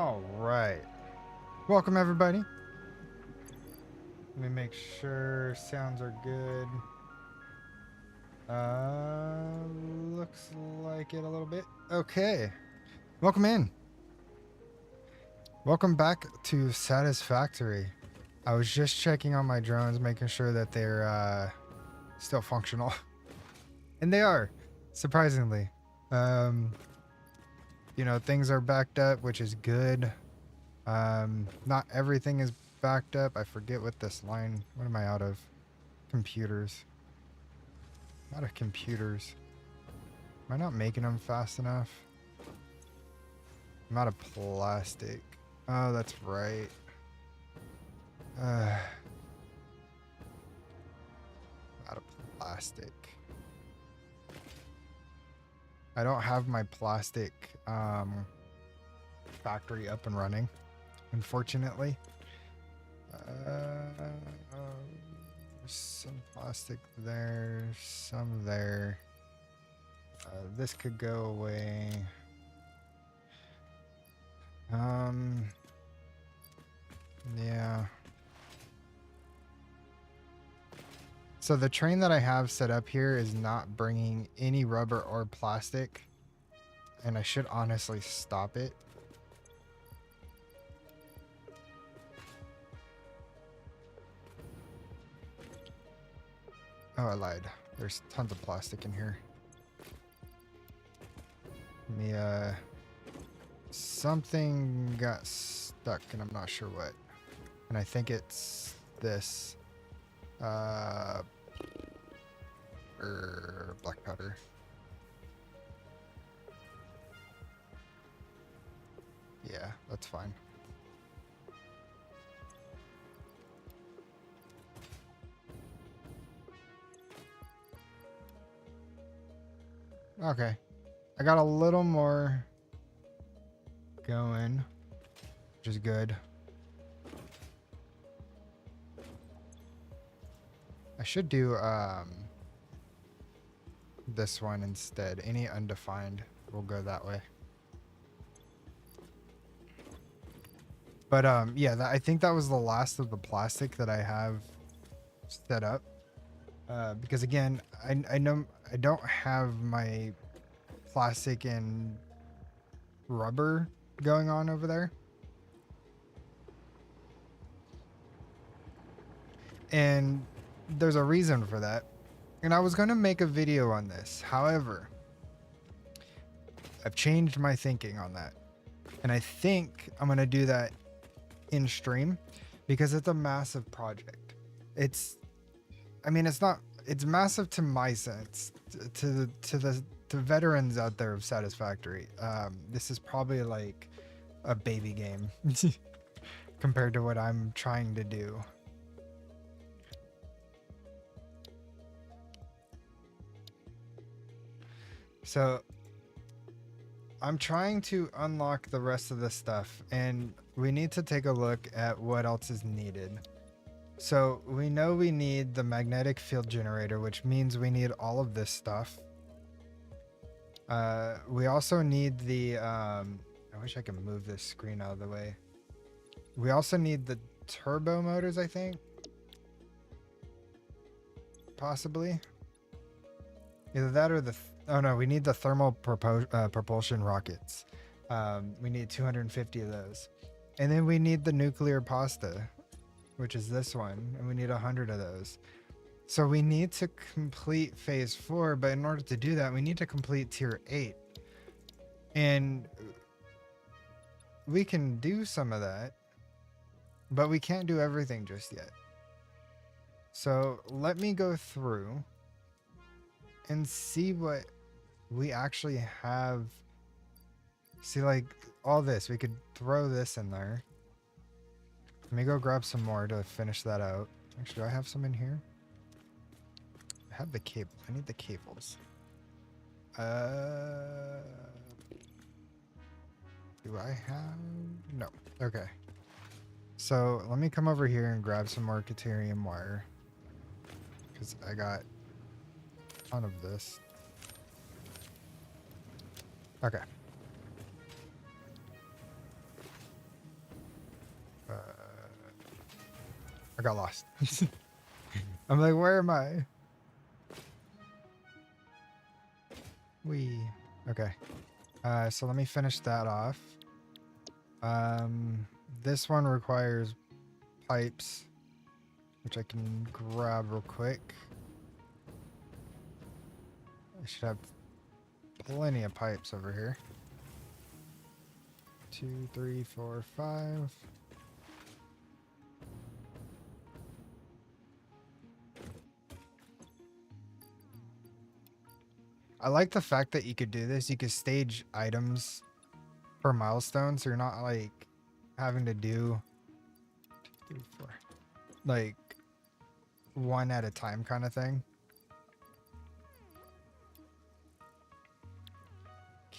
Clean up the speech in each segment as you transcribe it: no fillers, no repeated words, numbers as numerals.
All right. Welcome, everybody. Let me make sure sounds are good. Looks like it a little bit. Okay. Welcome in. Welcome back to Satisfactory. I was just checking on my drones, making sure that they're still functional. And they are, surprisingly. You know, things are backed up, which is good. Not everything is backed up. I forget what this line, what am I out of? Computers. I'm out of computers. Am I not making them fast enough? I'm out of plastic. Oh, that's right. Out of plastic. I don't have my plastic factory up and running, unfortunately. Some plastic there, some there. This could go away. Yeah. So the train that I have set up here is not bringing any rubber or plastic, and I should honestly stop it. Oh, I lied. There's tons of plastic in here. Let me, something got stuck and I'm not sure what. And I think it's this, black powder. Yeah, that's fine. Okay. I got a little more going, which is good. I should do this one instead. Any undefined will go that way. But yeah, I think that was the last of the plastic that I have set up. Because again, I know I don't have my plastic and rubber going on over there. And there's a reason for that. And I was going to make a video on this. However, I've changed my thinking on that. And I think I'm going to do that in stream because it's a massive project. It's massive to my sense, to the veterans out there of Satisfactory. This is probably like a baby game compared to what I'm trying to do. So I'm trying to unlock the rest of this stuff, and we need to take a look at what else is needed. So we know we need the magnetic field generator, which means we need all of this stuff. We also need the, I wish I could move this screen out of the way. We also need the turbo motors, I think. Possibly. Either that or the, oh no, we need the thermal propulsion rockets. We need 250 of those. And then we need the nuclear pasta, which is this one, and we need 100 of those. So we need to complete phase 4, but in order to do that, we need to complete tier 8. And we can do some of that, but we can't do everything just yet. So let me go through and see what we actually have. See, like all this, we could throw this in there. Let me go grab some more to finish that out. Actually, do I have some in here? I have the cable. I need the cables. Do I have? No. Okay. So let me come over here and grab some more Caterium wire, because I got a ton of this. Okay. I got lost. I'm like, where am I? Okay. So let me finish that off. This one requires pipes, which I can grab real quick. I should have plenty of pipes over here. 2, 3, 4, 5. I like the fact that you could do this. You could stage items per milestone, so you're not like having to do 2, 3, 4, like one at a time kind of thing.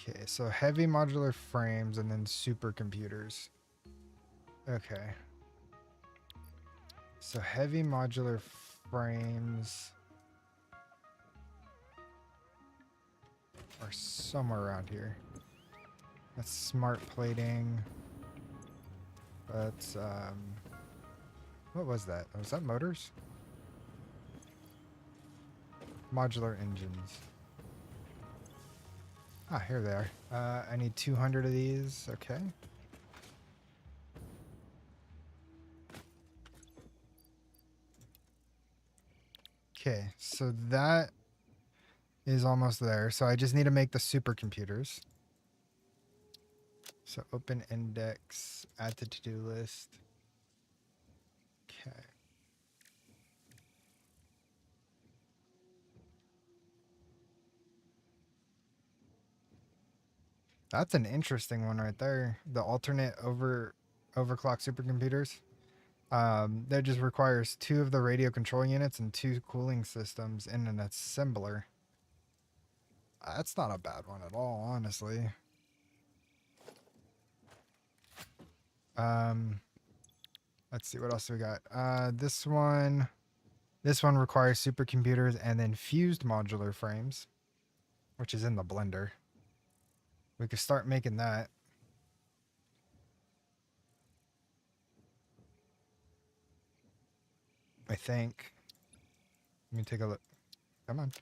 Okay, so heavy modular frames and then supercomputers. Okay. So heavy modular frames are somewhere around here. That's smart plating. That's what was that? Was that motors? Modular engines. Ah, here they are. I need 200 of these. Okay. Okay, so that is almost there. So I just need to make the supercomputers. So open index, add to to-do list. Okay. That's an interesting one right there. The alternate overclock supercomputers. That just requires 2 of the radio control units and 2 cooling systems in an assembler. That's not a bad one at all, honestly. Let's see, what else we got? This one requires supercomputers and then fused modular frames, which is in the blender. We could start making that. I think. Let me take a look. Come on.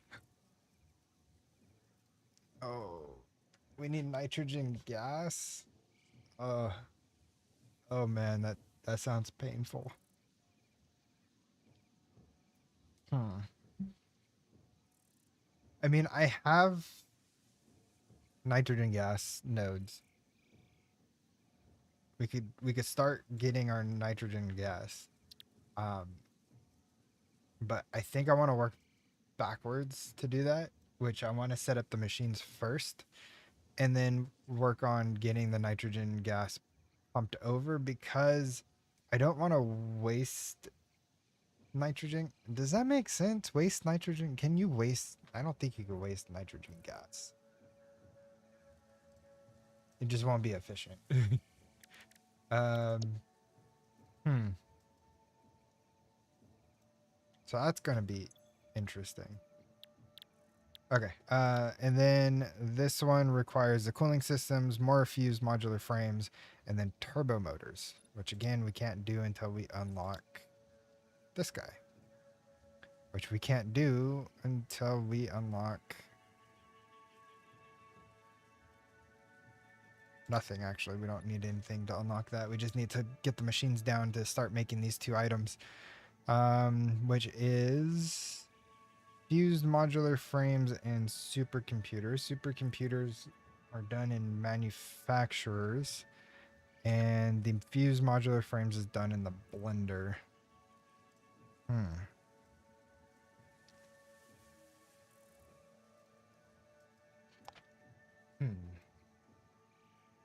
Oh, we need nitrogen gas. Oh man, that sounds painful. I mean, I have nitrogen gas nodes. We could start getting our nitrogen gas. But I think I want to work backwards to do that, which I want to set up the machines first and then work on getting the nitrogen gas pumped over, because I don't want to waste nitrogen. Does that make sense? Waste nitrogen? Can you waste? I don't think you can waste nitrogen gas. It just won't be efficient. um, So that's going to be interesting. Okay, and then this one requires the cooling systems, more fused modular frames, and then turbo motors, which again, we can't do until we unlock this guy. Which we can't do until we unlock nothing, actually. We don't need anything to unlock that. We just need to get the machines down to start making these 2 items, which is fused modular frames and supercomputers. Supercomputers are done in manufacturers, and the fused modular frames is done in the blender.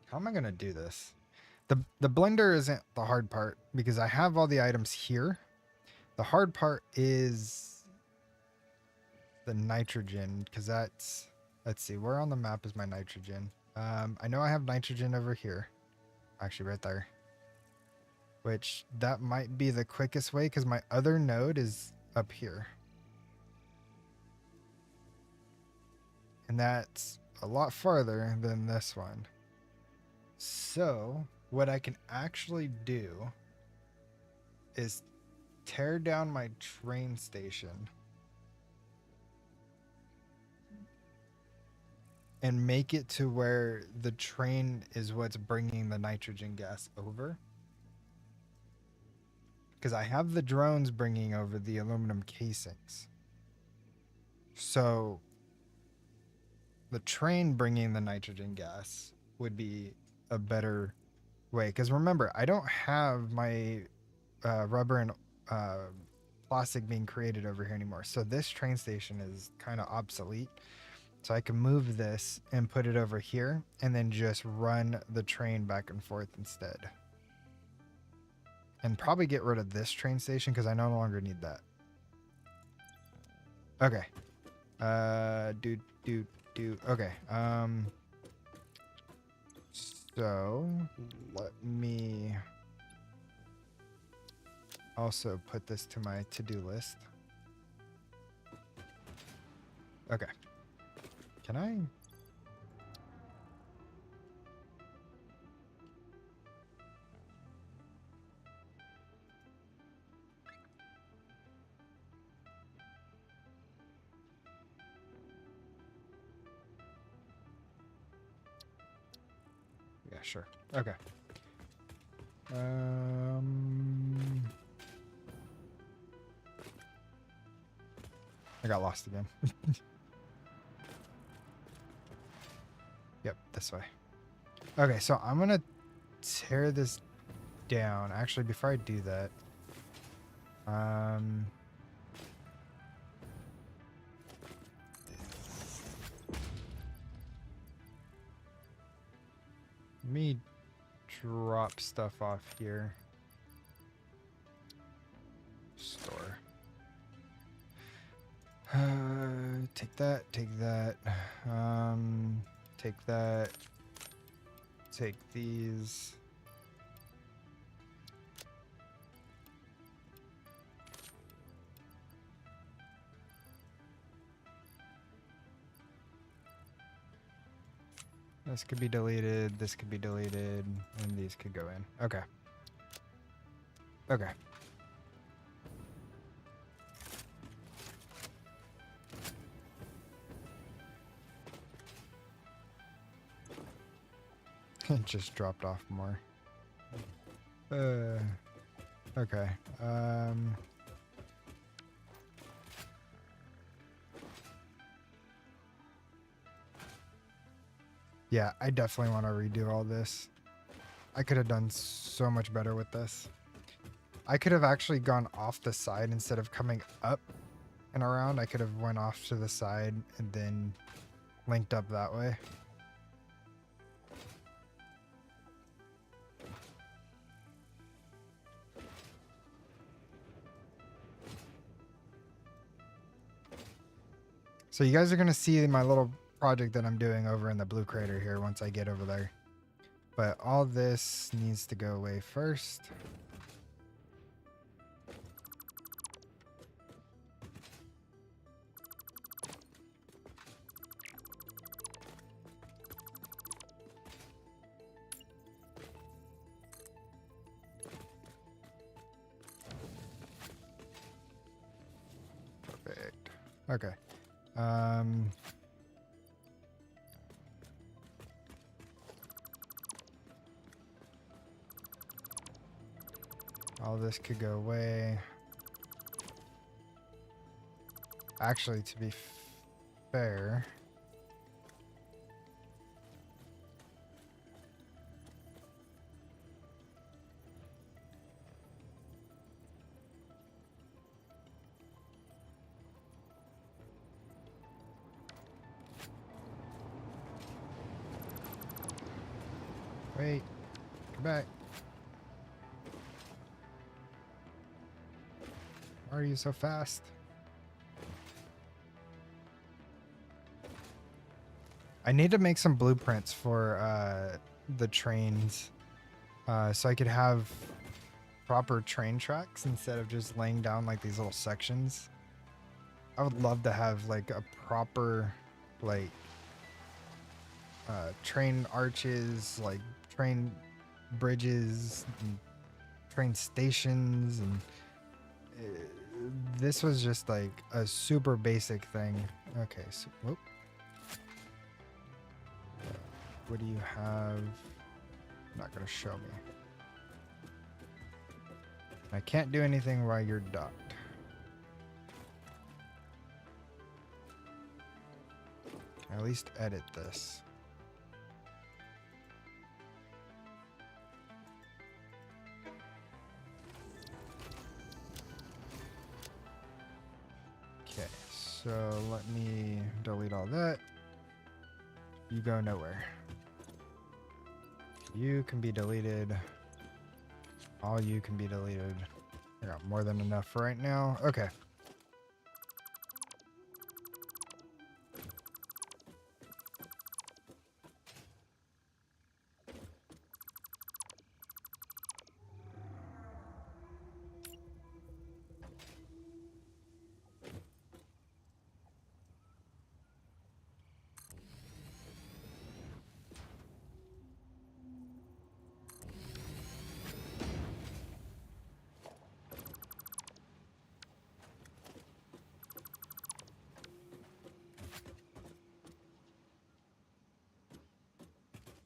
How am I gonna do this? The blender isn't the hard part because I have all the items here. The hard part is the nitrogen, because that's, let's see, where on the map is my nitrogen? I know I have nitrogen over here, actually right there, which that might be the quickest way because my other node is up here, and that's a lot farther than this one. So what I can actually do is tear down my train station and make it to where the train is what's bringing the nitrogen gas over. Because I have the drones bringing over the aluminum casings. So the train bringing the nitrogen gas would be a better way. Because remember, I don't have my rubber and plastic being created over here anymore. So this train station is kind of obsolete. So I can move this and put it over here and then just run the train back and forth instead. And probably get rid of this train station because I no longer need that. Okay. Okay. So let me also put this to my to-do list. Okay. Can I? Yeah, sure. Okay. I got lost again. Yep, this way. Okay, so I'm gonna tear this down. Actually, before I do that, let me drop stuff off here. Store. Take that, take that. Take that. Take these. This could be deleted, this could be deleted, and these could go in. Okay. Okay. It just dropped off more. Okay. Yeah, I definitely want to redo all this. I could have done so much better with this. I could have actually gone off the side instead of coming up and around. I could have went off to the side and then linked up that way. So you guys are going to see my little project that I'm doing over in the blue crater here once I get over there. But all this needs to go away first. Perfect. Okay. All this could go away. Actually, to be fair, wait, come back. Why are you so fast? I need to make some blueprints for the trains so I could have proper train tracks instead of just laying down like these little sections. I would love to have like a proper like train arches, like train bridges, and train stations, and this was just like a super basic thing. Okay, so whoop. What do you have? Not gonna show me. I can't do anything while you're docked. Can I at least edit this? Okay, so let me delete all that. You go nowhere. You can be deleted. All you can be deleted. I got more than enough for right now. Okay.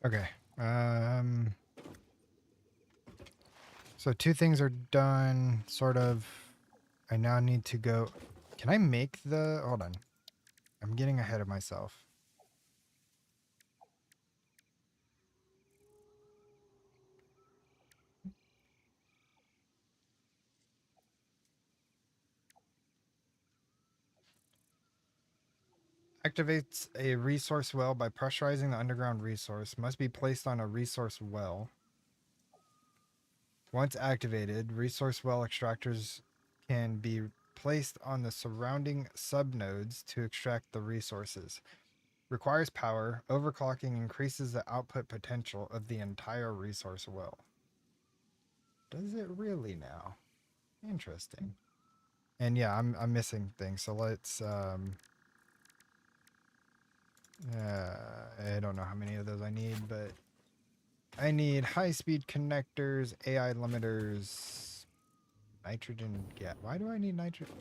Okay. So two things are done, sort of. I now need to go. Can I make the... Hold on. I'm getting ahead of myself. Activates a resource well by pressurizing the underground resource. Must be placed on a resource well. Once activated, resource well extractors can be placed on the surrounding subnodes to extract the resources. Requires power. Overclocking increases the output potential of the entire resource well. Does it really now? Interesting. And yeah, I'm missing things. So let's I don't know how many of those I need, but I need high-speed connectors, AI limiters, nitrogen gas. Why do I need nitrogen?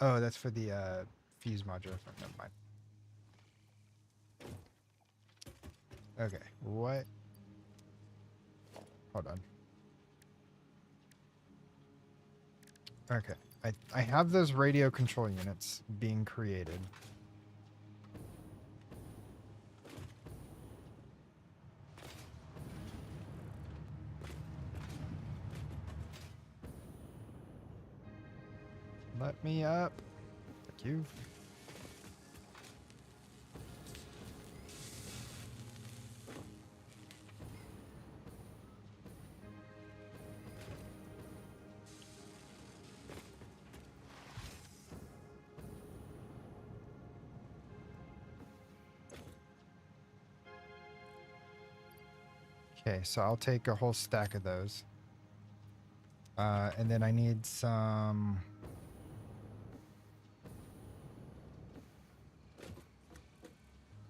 Oh, that's for the fuse module. Never mind. Okay, what? Hold on. Okay, I have those radio control units being created. Let me up. Thank you. Okay, so I'll take a whole stack of those. And then I need some...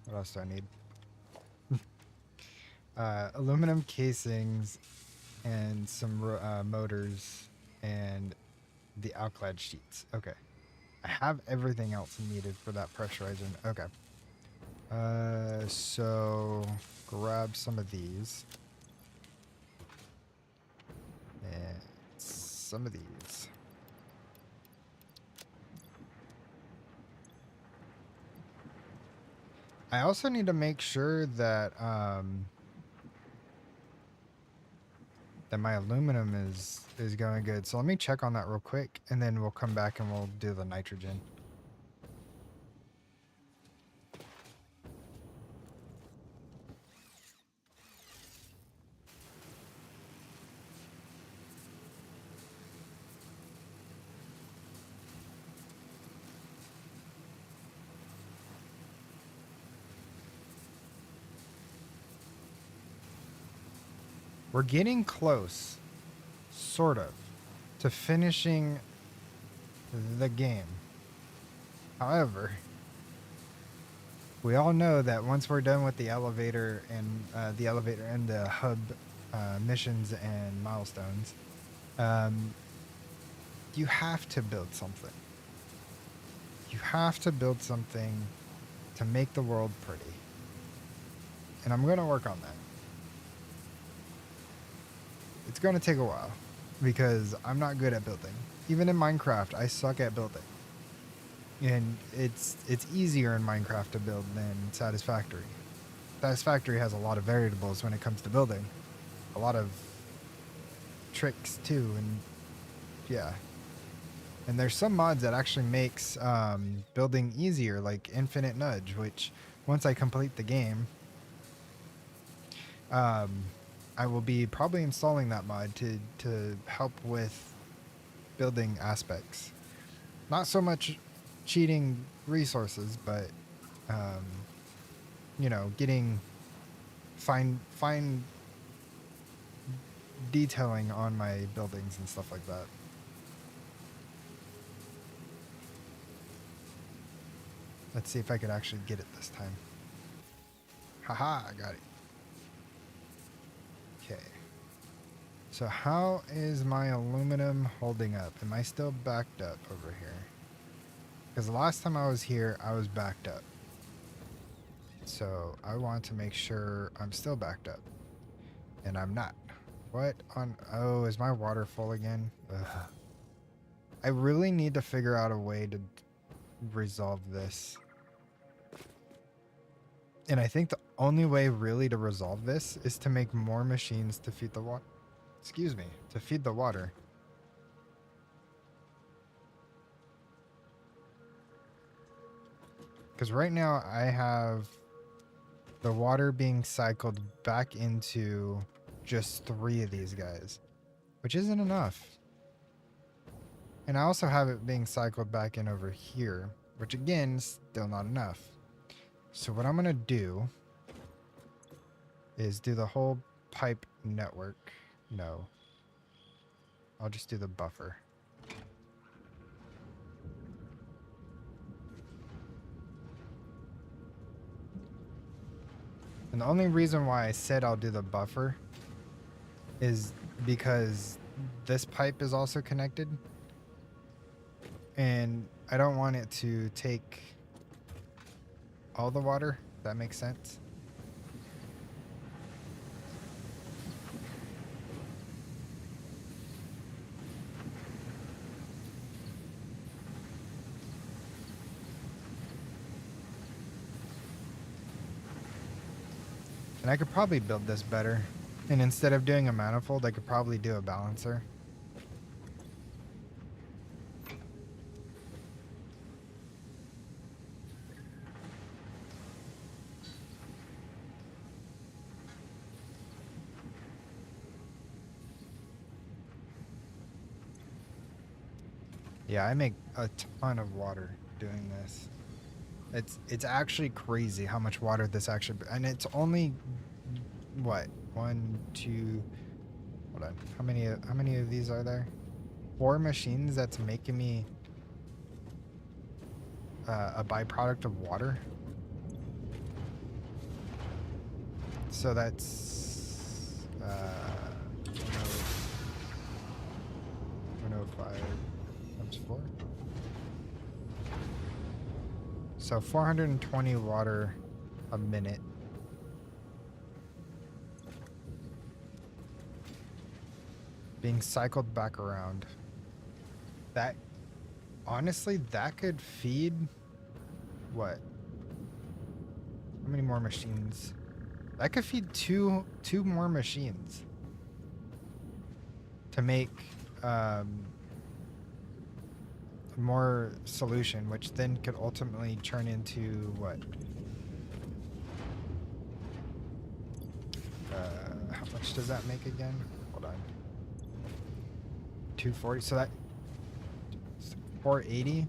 What else do I need? Aluminum casings and some motors and the alclad sheets. Okay. I have everything else needed for that pressurizing. Okay. So grab some of these. And some of these. I also need to make sure that that my aluminum is going good. So let me check on that real quick, and then we'll come back and we'll do the nitrogen. We're getting close, sort of, to finishing the game. However, we all know that once we're done with the elevator and the hub missions and milestones, you have to build something. You have to build something to make the world pretty. And I'm going to work on that. It's going to take a while because I'm not good at building. Even in Minecraft, I suck at building. And it's easier in Minecraft to build than Satisfactory. Satisfactory has a lot of variables when it comes to building. A lot of tricks too, and yeah. And there's some mods that actually makes building easier, like Infinite Nudge, which once I complete the game, I will be probably installing that mod to help with building aspects. Not so much cheating resources, but you know, getting fine detailing on my buildings and stuff like that. Let's see if I could actually get it this time. Haha, I got it. Okay. So how is my aluminum holding up? Am I still backed up over here? Because the last time I was here, I was backed up. So I want to make sure I'm still backed up. And I'm not. What on... Oh, is my water full again? Ugh. I really need to figure out a way to resolve this. And I think the only way really to resolve this is to make more machines to feed the water. Excuse me, to feed the water. Because right now I have the water being cycled back into just 3 of these guys, which isn't enough. And I also have it being cycled back in over here, which again, still not enough. So what I'm going to do is do the whole pipe network. No. I'll just do the buffer. And the only reason why I said I'll do the buffer is because this pipe is also connected. And I don't want it to take all the water, if that makes sense. And I could probably build this better. And instead of doing a manifold, I could probably do a balancer. Yeah, I make a ton of water doing this. It's actually crazy how much water this actually, and it's only what, 1, 2, hold on, how many of these are there? 4 machines that's making me a byproduct of water. So that's 105 times 4. So 420 water a minute. Being cycled back around. That, honestly, that could feed what? How many more machines? That could feed two more machines to make more solution, which then could ultimately turn into what? How much does that make again? Hold on. 240. So that 480,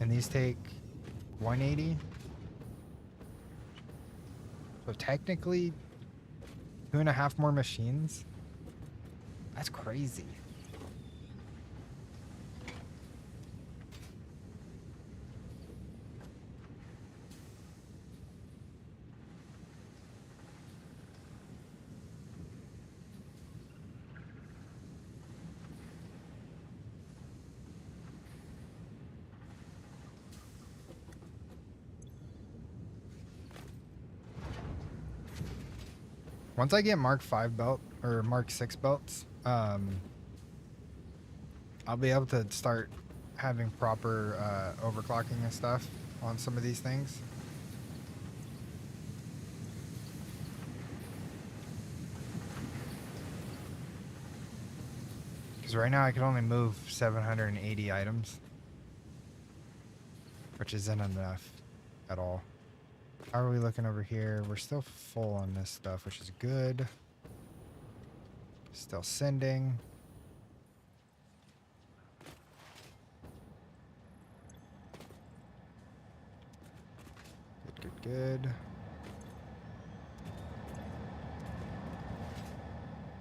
and these take 180. So technically, 2.5 more machines. That's crazy. Once I get Mark 5 belt or Mark 6 belts, I'll be able to start having proper overclocking and stuff on some of these things. Because right now I can only move 780 items, which isn't enough at all. How are we looking over here? We're still full on this stuff, which is good. Still sending. Good, good,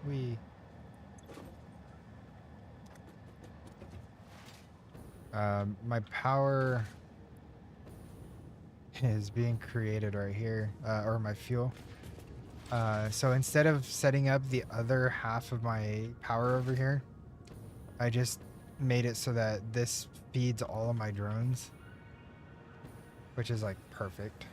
good. My power is being created right here, or my fuel. So instead of setting up the other half of my power over here, I just made it so that this feeds all of my drones, which is like perfect.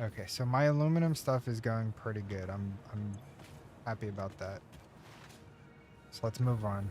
Okay, so my aluminum stuff is going pretty good. I'm happy about that. So let's move on.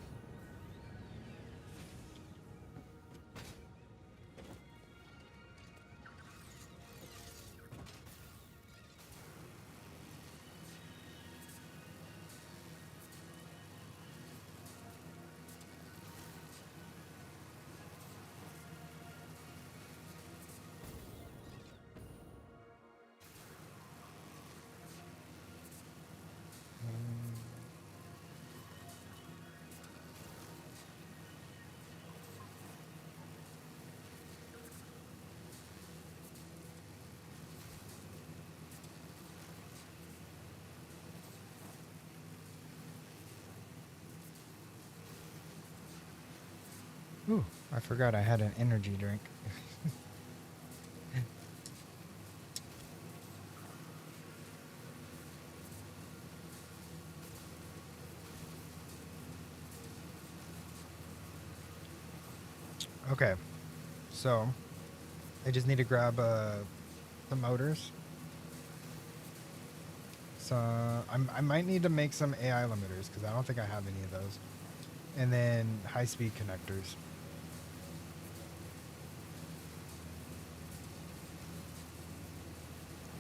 Ooh, I forgot I had an energy drink. Okay, so I just need to grab the motors. So I might need to make some AI limiters because I don't think I have any of those. And then high-speed connectors.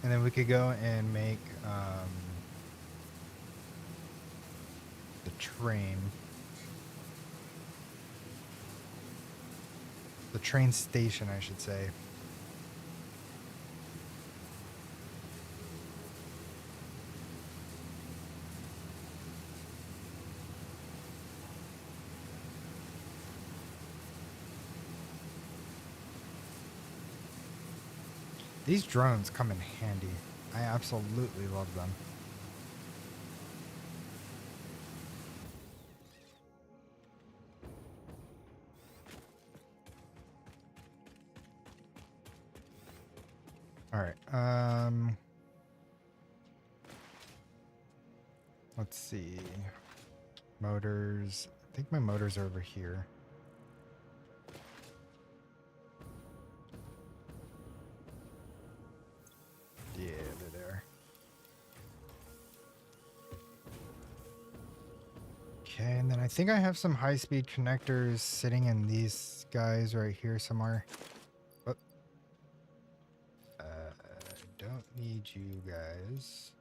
And then we could go and make the train. The train station, I should say. These drones come in handy. I absolutely love them. All right. Let's see. Motors. I think my motors are over here. Yeah, they're there. Okay, and then I think I have some high-speed connectors sitting in these guys right here somewhere. Oh. Don't need you guys.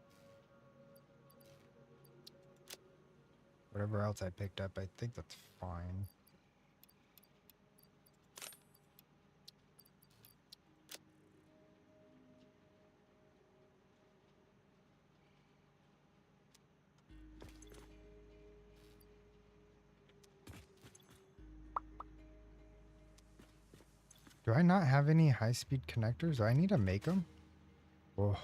Whatever else I picked up, I think that's fine. Do I not have any high-speed connectors? Do I need to make them? Whoa.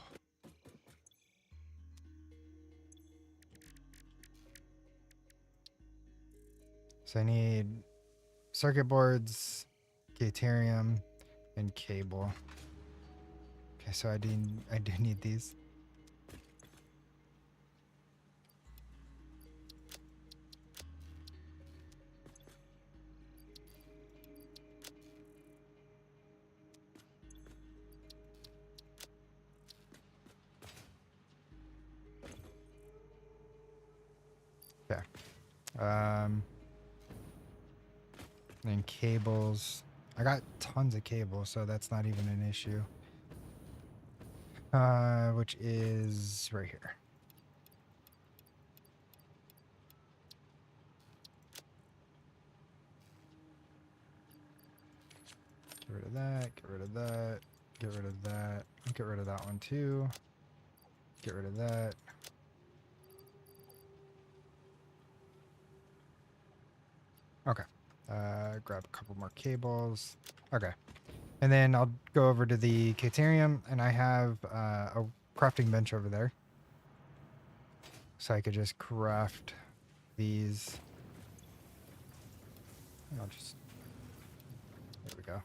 So I need circuit boards, deuterium, and cable. Okay, so I do need these. Okay. And cables. I got tons of cables, so that's not even an issue. Which is right here. Get rid of that, get rid of that, get rid of that, get rid of that one too. Get rid of that. Okay. Grab a couple more cables. Okay. And then I'll go over to the Caterium, and I have a crafting bench over there. So I could just craft these. I'll just... There we go.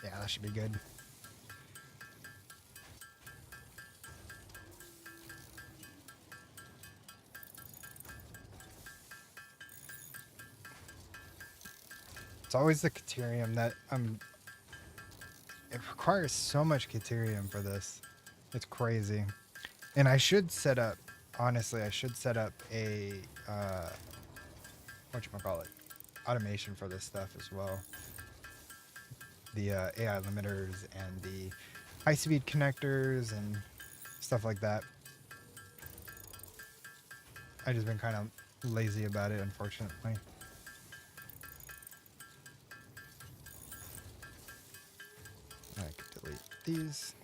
Yeah, that should be good. It's always the Caterium that it requires so much Caterium for this. It's crazy. And I should set up, honestly, I should set up a, whatchamacallit, automation for this stuff as well. The AI limiters and the high-speed connectors and stuff like that. I've just been kind of lazy about it, unfortunately. I could delete these.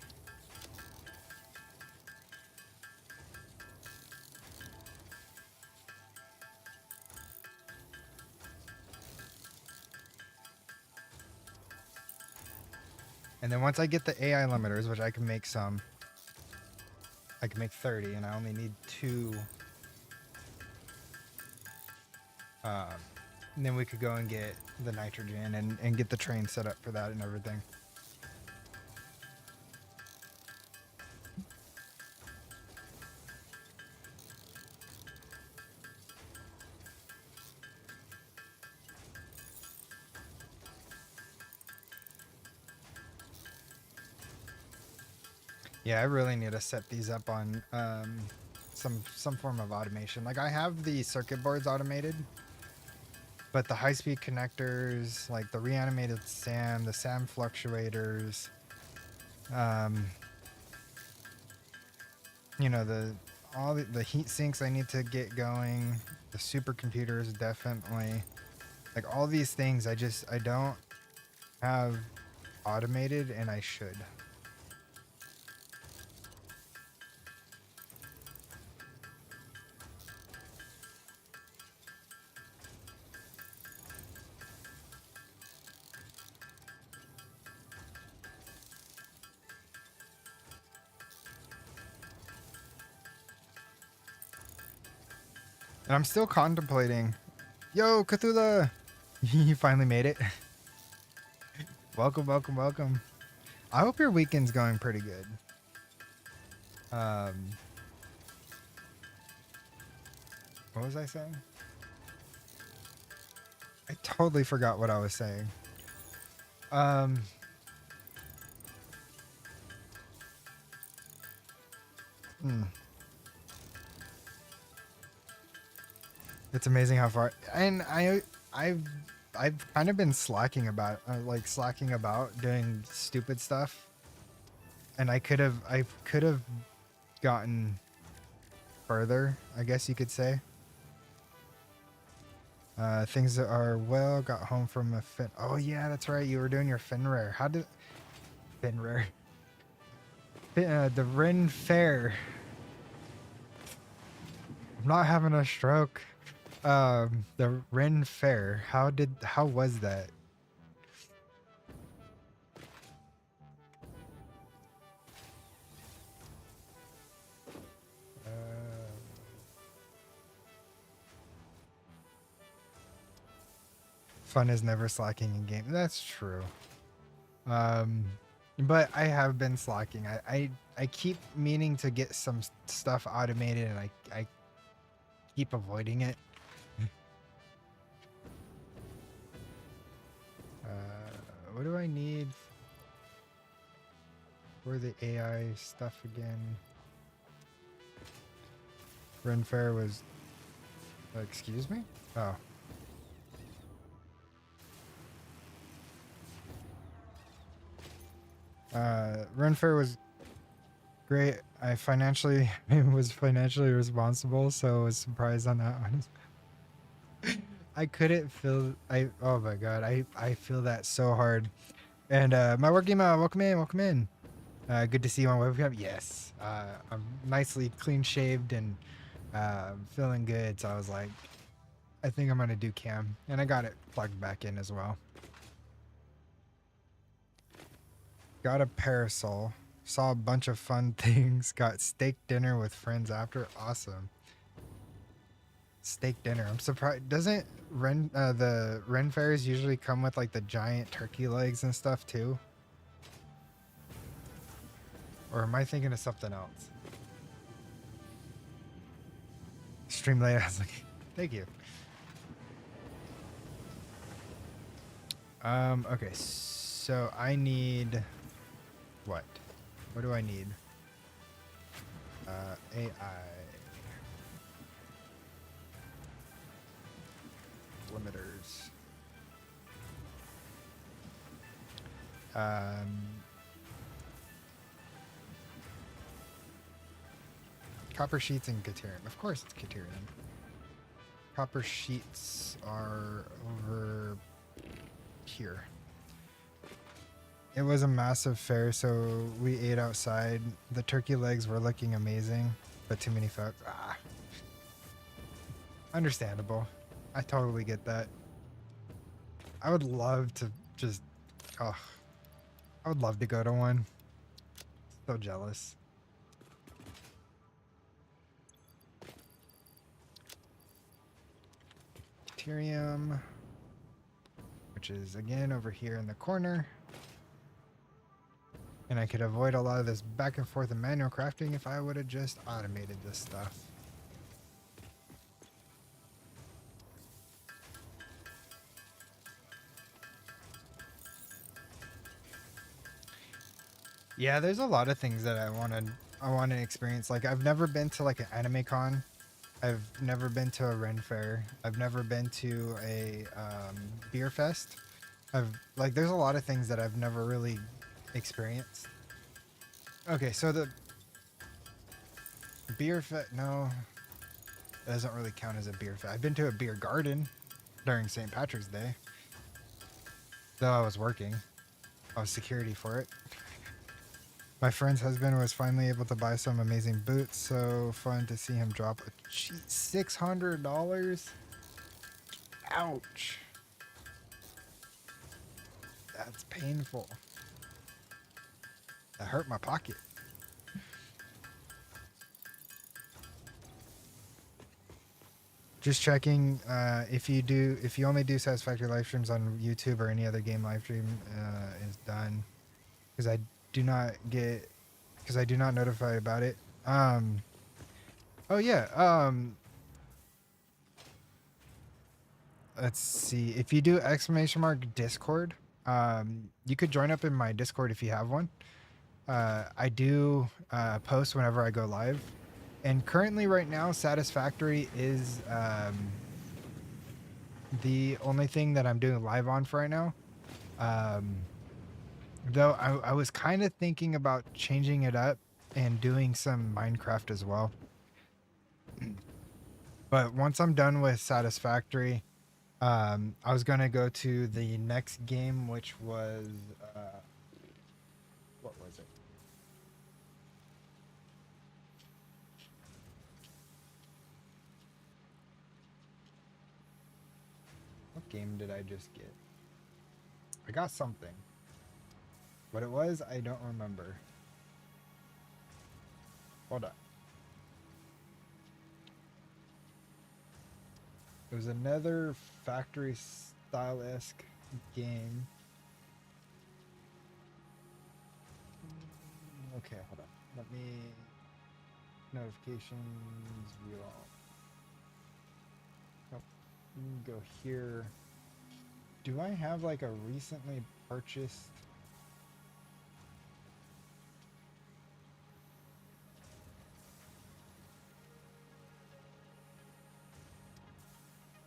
And then once I get the AI limiters, which I can make some, I can make 30, and I only need 2. And then we could go and get the nitrogen and get the train set up for that and everything. Yeah, I really need to set these up on some form of automation. Like I have the circuit boards automated, but the high-speed connectors, like the reanimated SAM, the SAM fluctuators, you know, all the heat sinks I need to get going, the supercomputers definitely. Like all these things I don't have automated, and I should. And I'm still contemplating. Yo, Cthulhu! You finally made it. Welcome, welcome, welcome. I hope your weekend's going pretty good. What was I saying? I totally forgot what I was saying. It's amazing how far, and I've kind of been slacking about doing stupid stuff, and I could have gotten further, I guess you could say. Things that are well, got home from a fin. Oh yeah, that's right. You were doing your Finrare. How did Finrare? The Ren Fair. I'm not having a stroke. The Ren Fair. How was that? Fun is never slacking in game. That's true. But I have been slacking. I keep meaning to get some stuff automated, and I keep avoiding it. What do I need for the AI stuff again? Ren Fair was... excuse me? Oh. Ren Fair was great. I was financially responsible, so I was surprised on that one. I couldn't feel... oh my god, I feel that so hard. And my work email, welcome in. Good to see you on webcam. Yes. I'm nicely clean shaved and feeling good. So I was like, I think I'm gonna do cam, and I got it plugged back in as well. Got a parasol. Saw a bunch of fun things. Got steak dinner with friends after. Awesome. Steak dinner. I'm surprised. Doesn't the Ren fairs usually come with like the giant turkey legs and stuff too? Or am I thinking of something else? Stream late. I was like, thank you. Okay, so I need what? What do I need? AI. Limiters. Copper sheets and Caterium. Of course it's Caterium. Copper sheets are over here. It was a massive fair, so we ate outside. The turkey legs were looking amazing, but too many folks. Understandable. I totally get that. I would love to just... I would love to go to one. So jealous. Ethereum, which is again over here in the corner. And I could avoid a lot of this back and forth and manual crafting if I would have just automated this stuff. Yeah, there's a lot of things that I want to experience. Like I've never been to like an anime con. I've never been to a Ren fair. I've never been to a beer fest. There's a lot of things that I've never really experienced. Okay, so the beer fest, no, it doesn't really count as a beer fest. I've been to a beer garden during St. Patrick's Day. Though I was working. I was security for it. My friend's husband was finally able to buy some amazing boots. So fun to see him drop a cheap $600. Ouch. That's painful. That hurt my pocket. Just checking if you only do Satisfactory live streams on YouTube or any other game live stream is done, because I do not notify about it. Oh yeah. Let's see. If you do !Discord, you could join up in my Discord if you have one. I do post whenever I go live. And currently right now, Satisfactory is the only thing that I'm doing live on for right now. Though I was kind of thinking about changing it up and doing some Minecraft as well. But once I'm done with Satisfactory, I was going to go to the next game, which was... what was it? What game did I just get? I got something. What it was, I don't remember. Hold on. It was another factory style-esque game. Okay, hold on. Let me... Notifications, view all. Nope. Go here. Do I have like a recently purchased?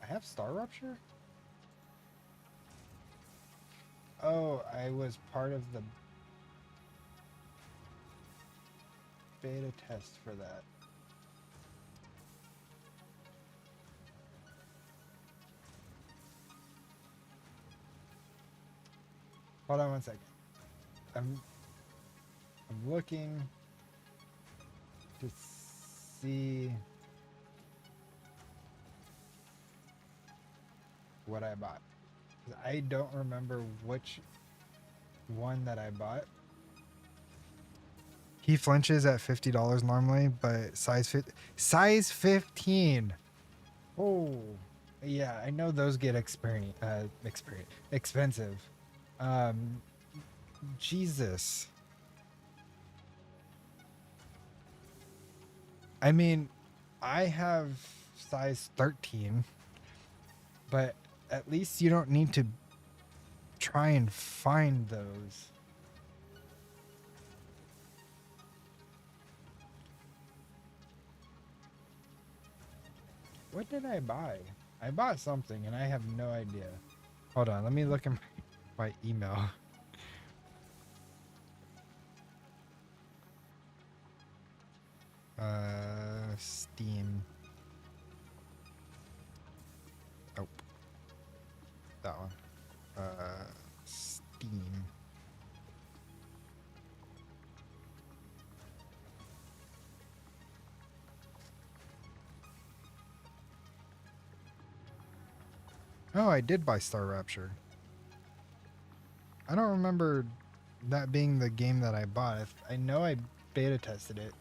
I have Star Rupture? Oh, I was part of the beta test for that. Hold on one second. I'm looking to see what I bought. I don't remember which one that I bought. He flinches at $50 normally, but size 15. Oh, yeah, I know those get expensive. Um, Jesus. I mean, I have size 13, but at least you don't need to try and find those. What did I buy? I bought something and I have no idea. Hold on, let me look in my email. Steam. Oh, that one. Steam. Oh, I did buy Star Rapture. I don't remember that being the game that I bought. I know I beta tested it,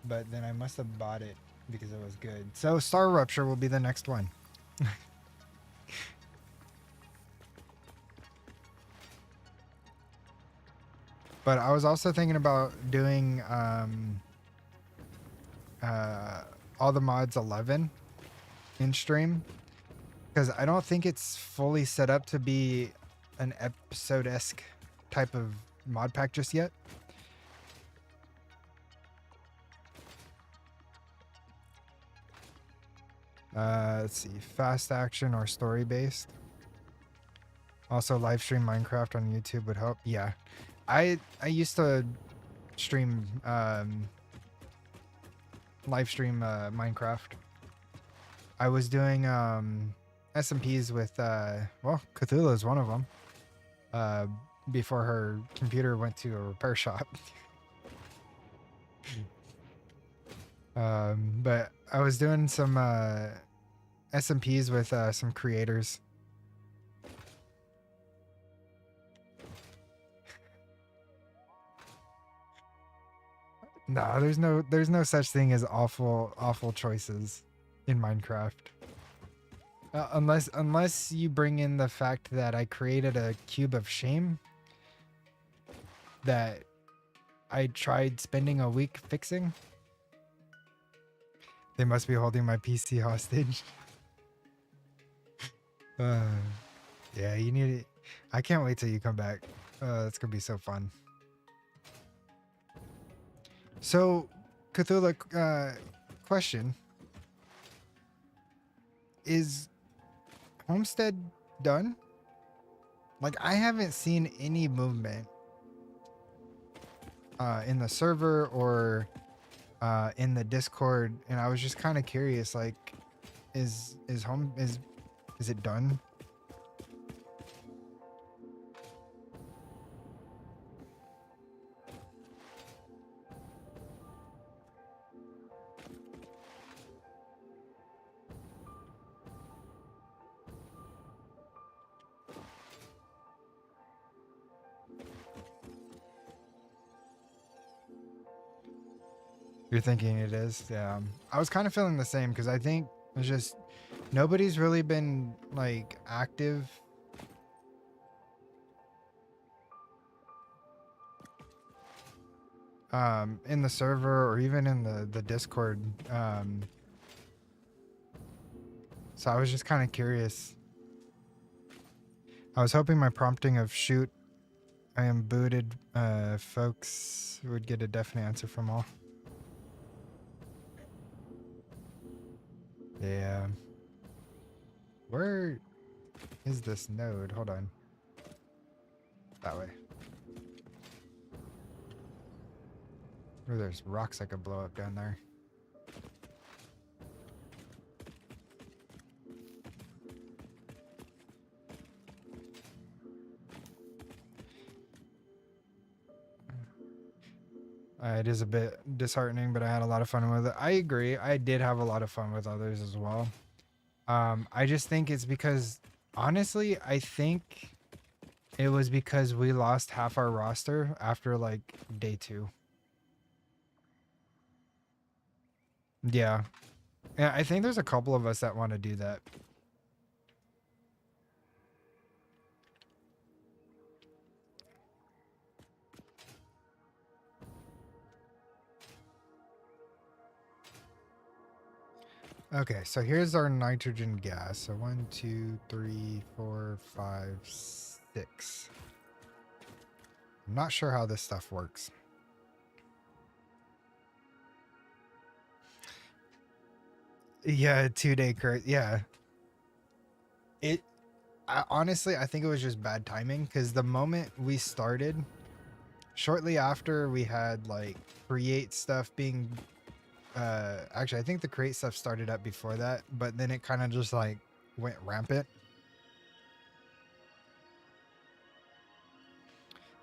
but then I must have bought it because it was good. So Star Rupture will be the next one. But I was also thinking about doing all the mods 11 in stream, because I don't think it's fully set up to be an episode-esque type of mod pack just yet. Let's see, fast action or story based. Also, live stream Minecraft on YouTube would help. Yeah, I used to stream live stream Minecraft. I was doing SMPs with well, Cthulhu is one of them. Before her computer went to a repair shop. But I was doing some SMPs with some creators. No, there's no such thing as awful choices in Minecraft. Unless you bring in the fact that I created a cube of shame that I tried spending a week fixing. They must be holding my PC hostage. Yeah, you need it. I can't wait till you come back. It's gonna be so fun. So, Cthulhu, question. Is Homestead done? Like, I haven't seen any movement in the server or in the Discord, and I was just kind of curious, like, is it done? You're thinking it is? Yeah. I was kind of feeling the same because I think it's just nobody's really been like active. In the server or even in the Discord. So I was just kind of curious. I was hoping my prompting of shoot I am booted folks would get a definite answer from all. Yeah. Where is this node? Hold on. That way. Or there's rocks I could blow up down there. It is a bit disheartening, but I had a lot of fun with it. I agree. I did have a lot of fun with others as well. I just think it's because, honestly, I think it was because we lost half our roster after like day 2. Yeah. Yeah, I think there's a couple of us that want to do that. Okay, so here's our nitrogen gas. So 1, 2, 3, 4, 5, 6. I'm not sure how this stuff works. Yeah, 2-day curse. Yeah. Honestly, I think it was just bad timing because the moment we started, shortly after we had like create stuff being actually I think the create stuff started up before that, but then it kind of just like went rampant.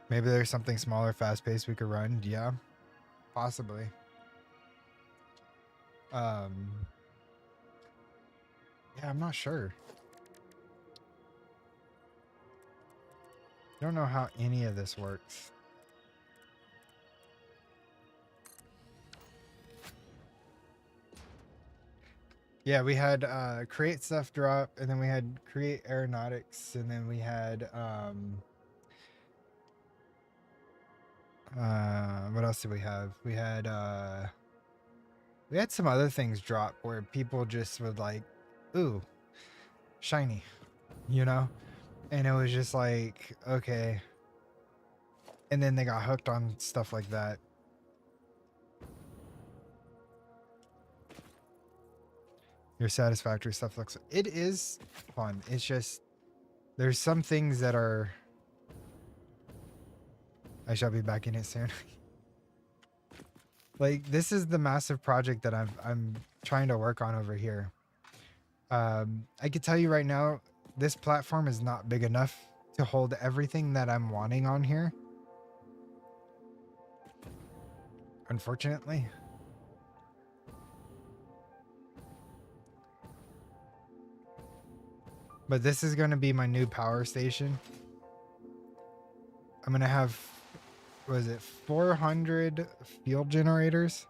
Maybe there's something smaller, fast paced we could run. Yeah, possibly. Yeah, I'm not sure. I don't know how any of this works. Yeah, we had create stuff drop, and then we had create aeronautics, and then we had what else did we have? We had some other things drop where people just would like, ooh, shiny, you know? And it was just like, okay. And then they got hooked on stuff like that. Your satisfactory stuff looks, it is fun. It's just, there's some things that are, I shall be back in it soon. Like, this is the massive project that I'm trying to work on over here. I could tell you right now, this platform is not big enough to hold everything that I'm wanting on here. Unfortunately. But this is going to be my new power station. I'm going to have, what is it, 400 field generators.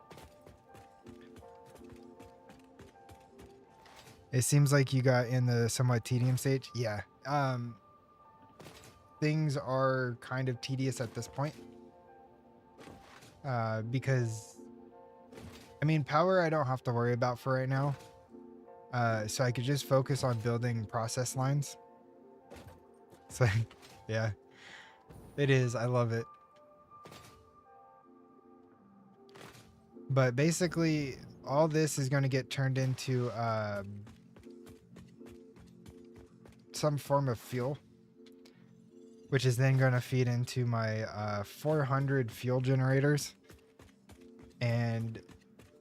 It seems like you got in the somewhat tedium stage. Yeah. Things are kind of tedious at this point. Because, I mean, power I don't have to worry about for right now. So I could just focus on building process lines. So, yeah. It is. I love it. But basically, all this is going to get turned into some form of fuel, which is then going to feed into my 400 fuel generators. And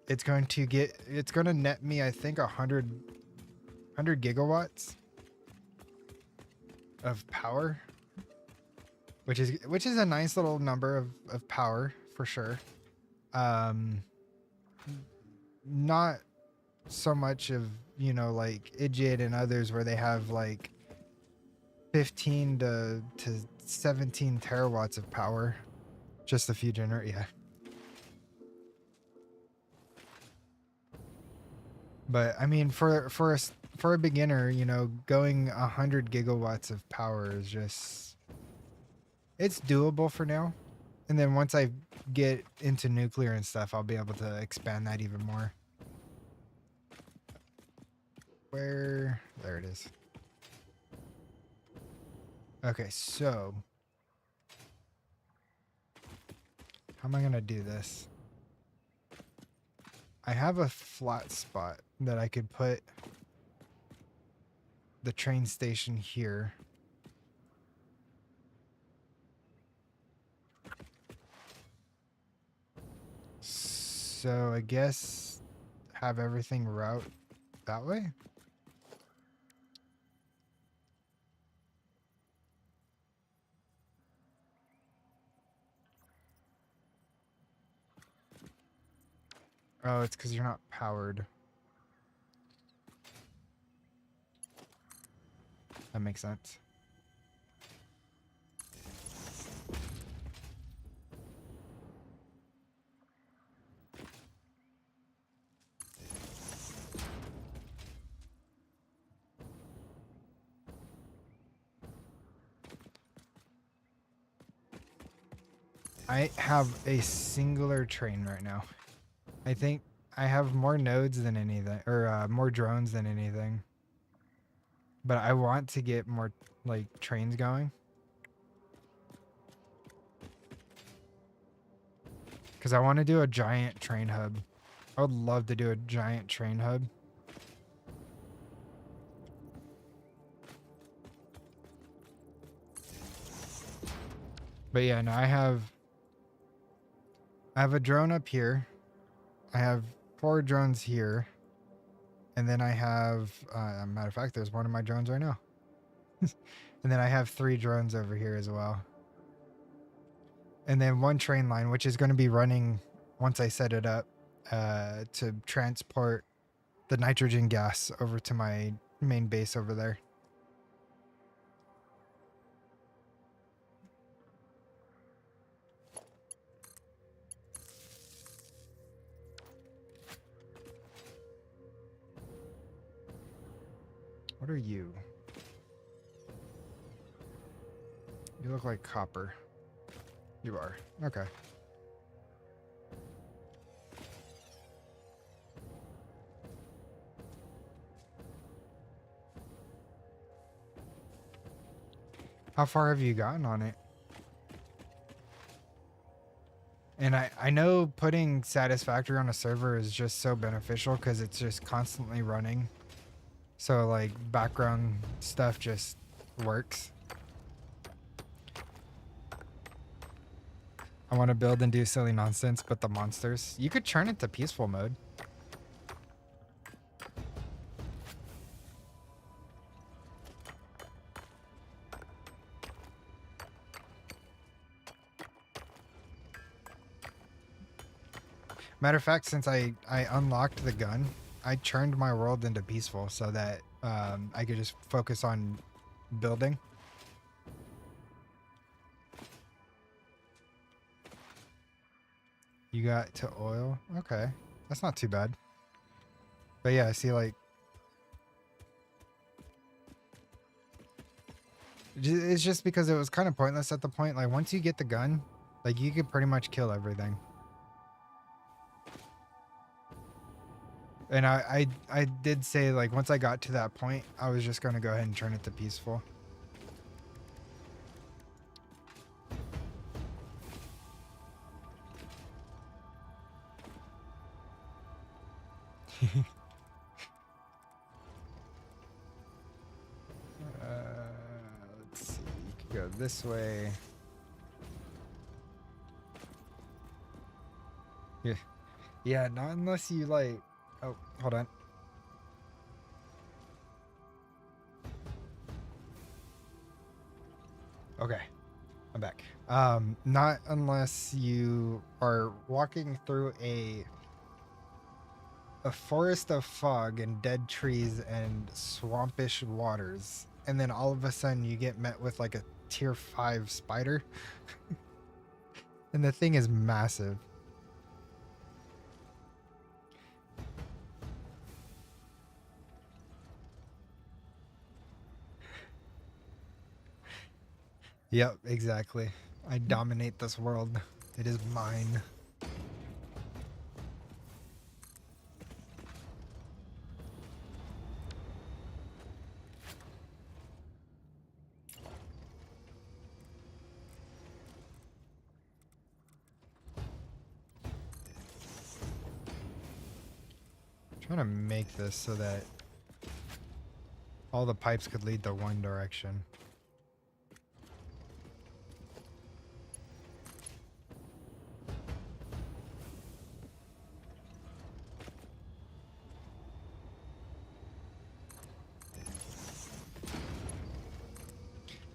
it's going to net me, I think, 100 gigawatts of power, which is a nice little number of power for sure. Not so much of, you know, like Idjit and others where they have like 15 to 17 terawatts of power. Just a few yeah. But I mean, for a beginner, you know, going 100 gigawatts of power is just, it's doable for now. And then once I get into nuclear and stuff, I'll be able to expand that even more. There it is. Okay, so how am I gonna do this? I have a flat spot that I could put the train station here. So I guess have everything route that way. Oh, it's because you're not powered. That makes sense. I have a singular train right now. I think I have more nodes than anything, or more drones than anything. But I want to get more like trains going. Because I want to do a giant train hub. I would love to do a giant train hub. But yeah, no, I have a drone up here. I have 4 drones here. And then I have, matter of fact, there's one of my drones right now. And then I have 3 drones over here as well. And then 1 train line, which is going to be running once I set it up to transport the nitrogen gas over to my main base over there. What are you? You look like copper. You are. Okay. How far have you gotten on it? And I know putting Satisfactory on a server is just so beneficial because it's just constantly running. So like background stuff just works. I want to build and do silly nonsense, but the monsters. You could turn it to peaceful mode. Matter of fact, since I unlocked the gun, I turned my world into peaceful so that I could just focus on building. You got to oil? Okay. That's not too bad. But yeah, I see like... It's just because it was kind of pointless at the point. Like once you get the gun, like you could pretty much kill everything. And I did say like once I got to that point, I was just going to go ahead and turn it to peaceful. Let's see. You could go this way. Yeah. Yeah, not unless you like... Oh, hold on. Okay. I'm back. Not unless you are walking through a forest of fog and dead trees and swampish waters, and then all of a sudden you get met with like a tier 5 spider. And the thing is massive. Yep, exactly. I dominate this world. It is mine. I'm gonna make this so that all the pipes could lead to one direction.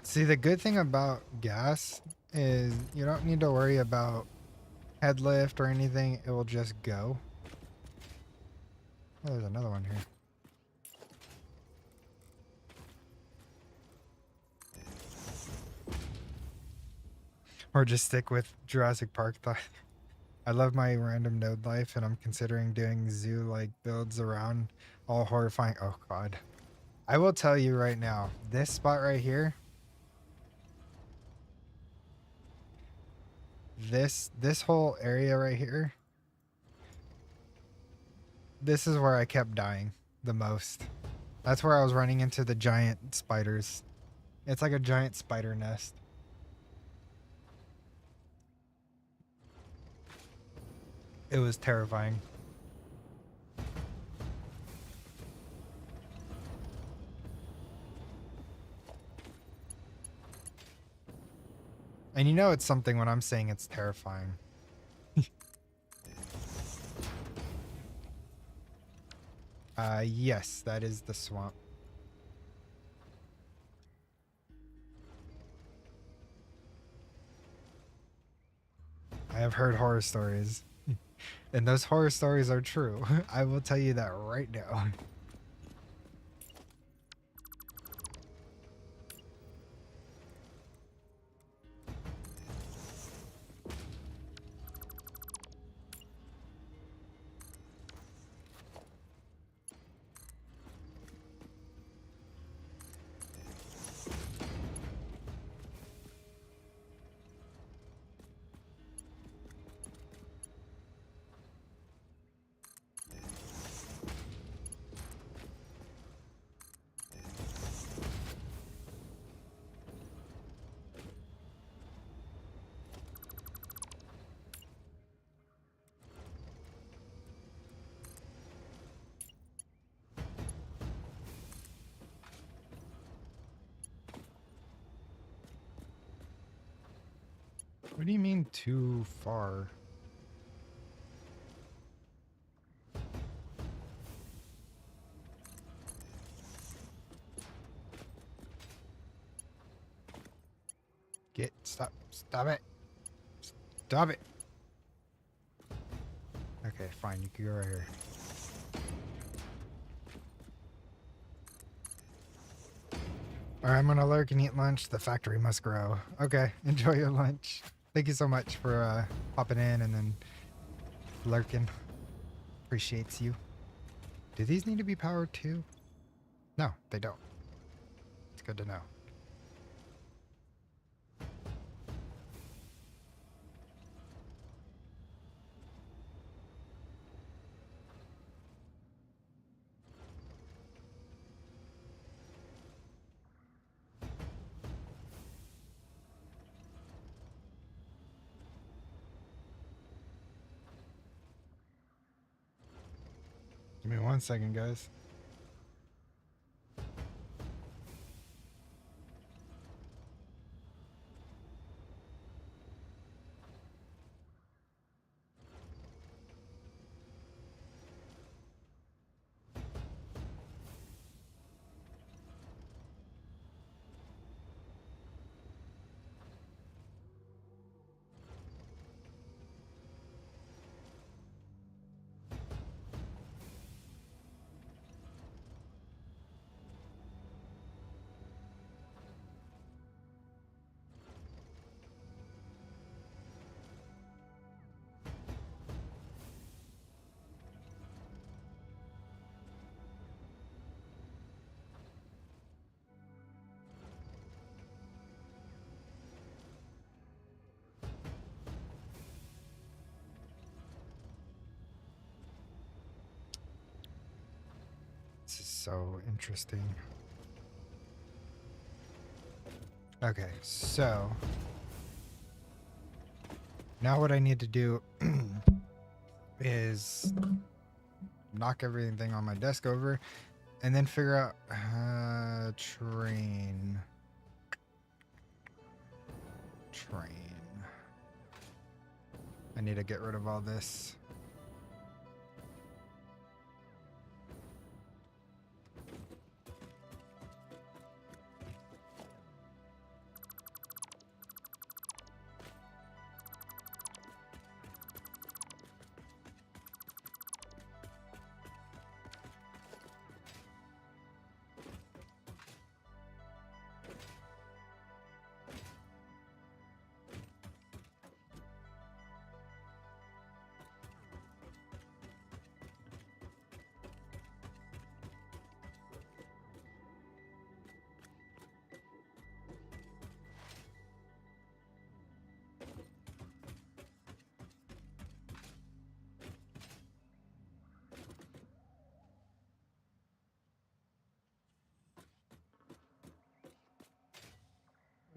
See, the good thing about gas is you don't need to worry about head lift or anything. It will just go. Oh, there's another one here. Or just stick with Jurassic Park. I love my random node life, and I'm considering doing zoo-like builds around all horrifying. Oh, God. I will tell you right now, this spot right here, this whole area right here, this is where I kept dying the most. That's where I was running into the giant spiders. It's like a giant spider nest. It was terrifying. And you know it's something when I'm saying it's terrifying. Yes, that is the swamp. I have heard horror stories. And those horror stories are true. I will tell you that right now. What do you mean too far? Stop it. Stop it. Okay, fine, you can go right here. Alright, I'm gonna lurk and eat lunch. The factory must grow. Okay, enjoy your lunch. Thank you so much for popping in and then lurking. Appreciates you. Do these need to be powered too? No, they don't. It's good to know. Give me 1 second, guys. This is so interesting. Okay, so now what I need to do is knock everything on my desk over, and then figure out train. I need to get rid of all this.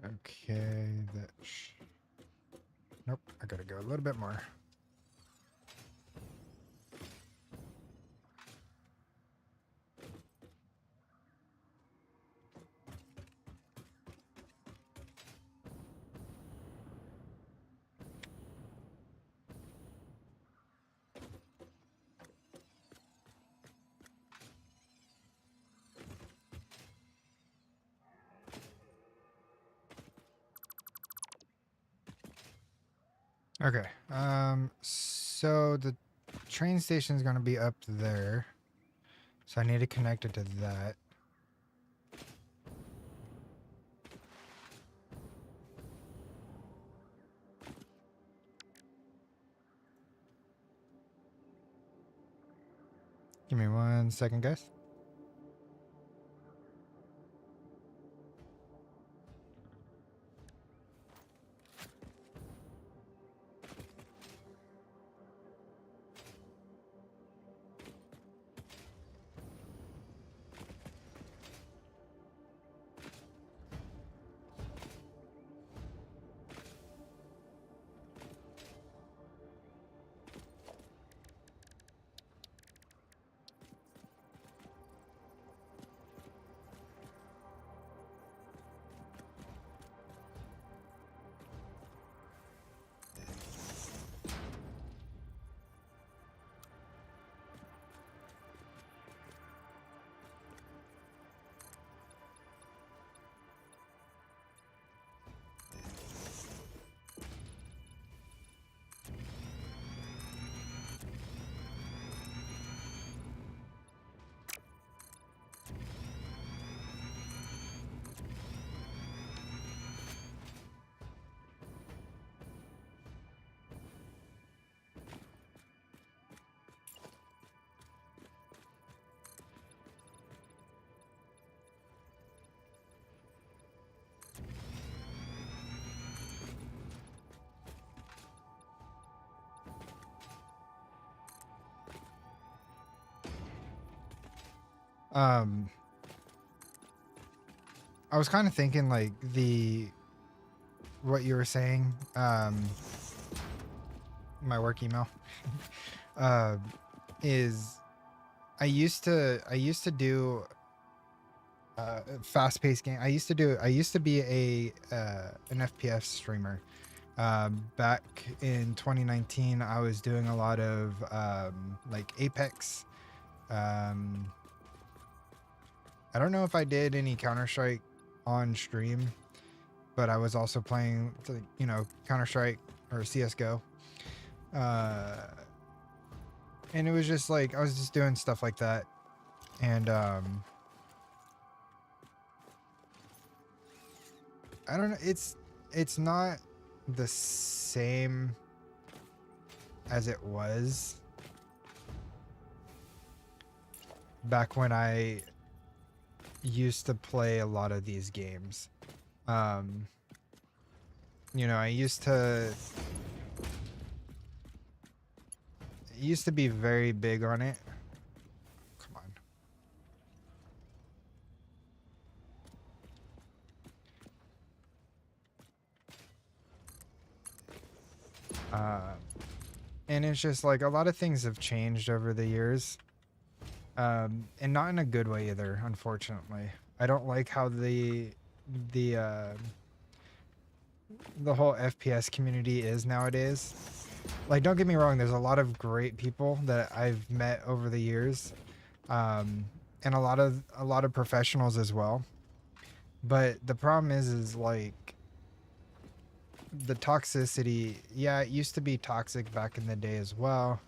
Okay, nope, I gotta go a little bit more. Okay, so the train station is gonna be up there, so I need to connect it to that. Give me 1 second, guys. I was kind of thinking like what you were saying, my work email, uh, is I used to do fast-paced game. I used to be an FPS streamer. Back in 2019, I was doing a lot of like Apex. I don't know if I did any Counter-Strike on stream, but I was also playing, you know, Counter-Strike or CS:GO. And it was just like I was just doing stuff like that, and I don't know. It's not the same as it was back when I used to play a lot of these games. You know, I used to be very big on it. Come on. And it's just like a lot of things have changed over the years. And not in a good way either, unfortunately. I don't like how the uh, the whole FPS community is nowadays. Like, don't get me wrong, there's a lot of great people that I've met over the years, and a lot of professionals as well. But the problem is like the toxicity. Yeah, it used to be toxic back in the day as well,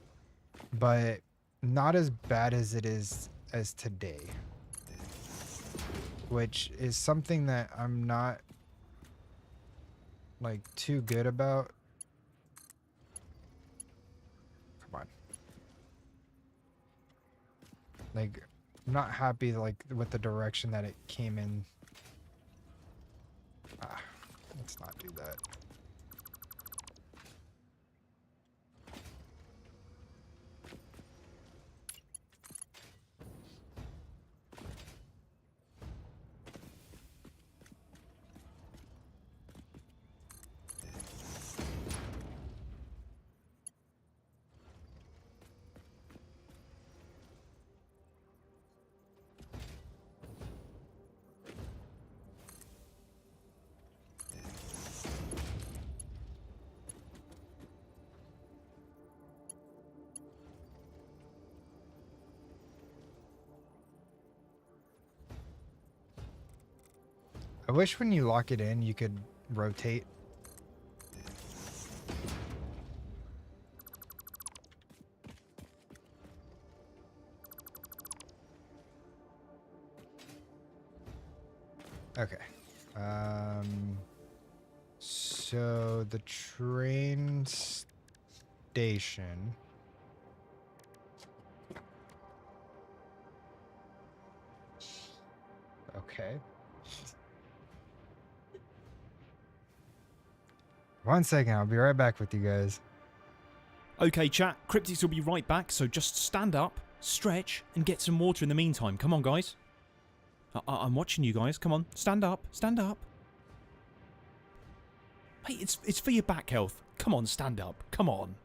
but not as bad as it is as today, which is something that I'm not like too good about. Come on. Like, I'm not happy like with the direction that it came in. Ah, let's not do that. I wish when you lock it in, you could rotate. Okay. So the train station. Okay. One second, I'll be right back with you guys. Okay, chat, KryptxPlayz will be right back, so just stand up, stretch, and get some water in the meantime. Come on, guys. I'm watching you guys. Come on, stand up, stand up. Hey, it's for your back health. Come on, stand up. Come on.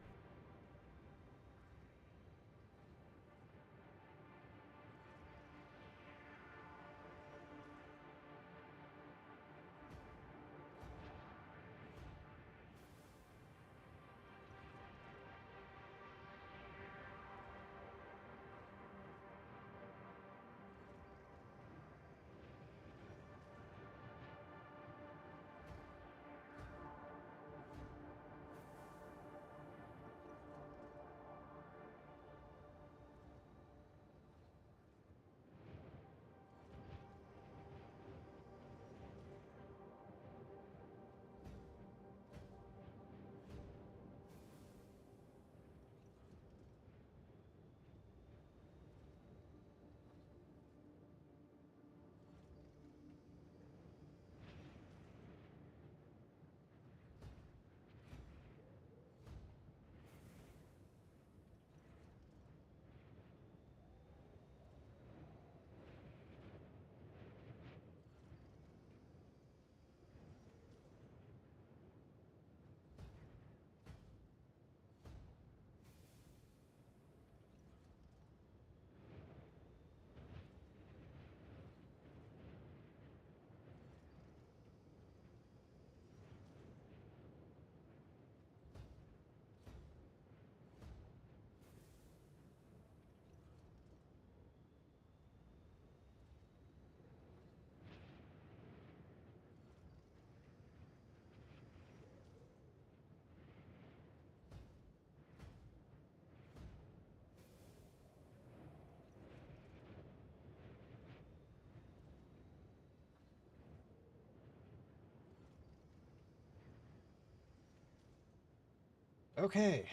Okay.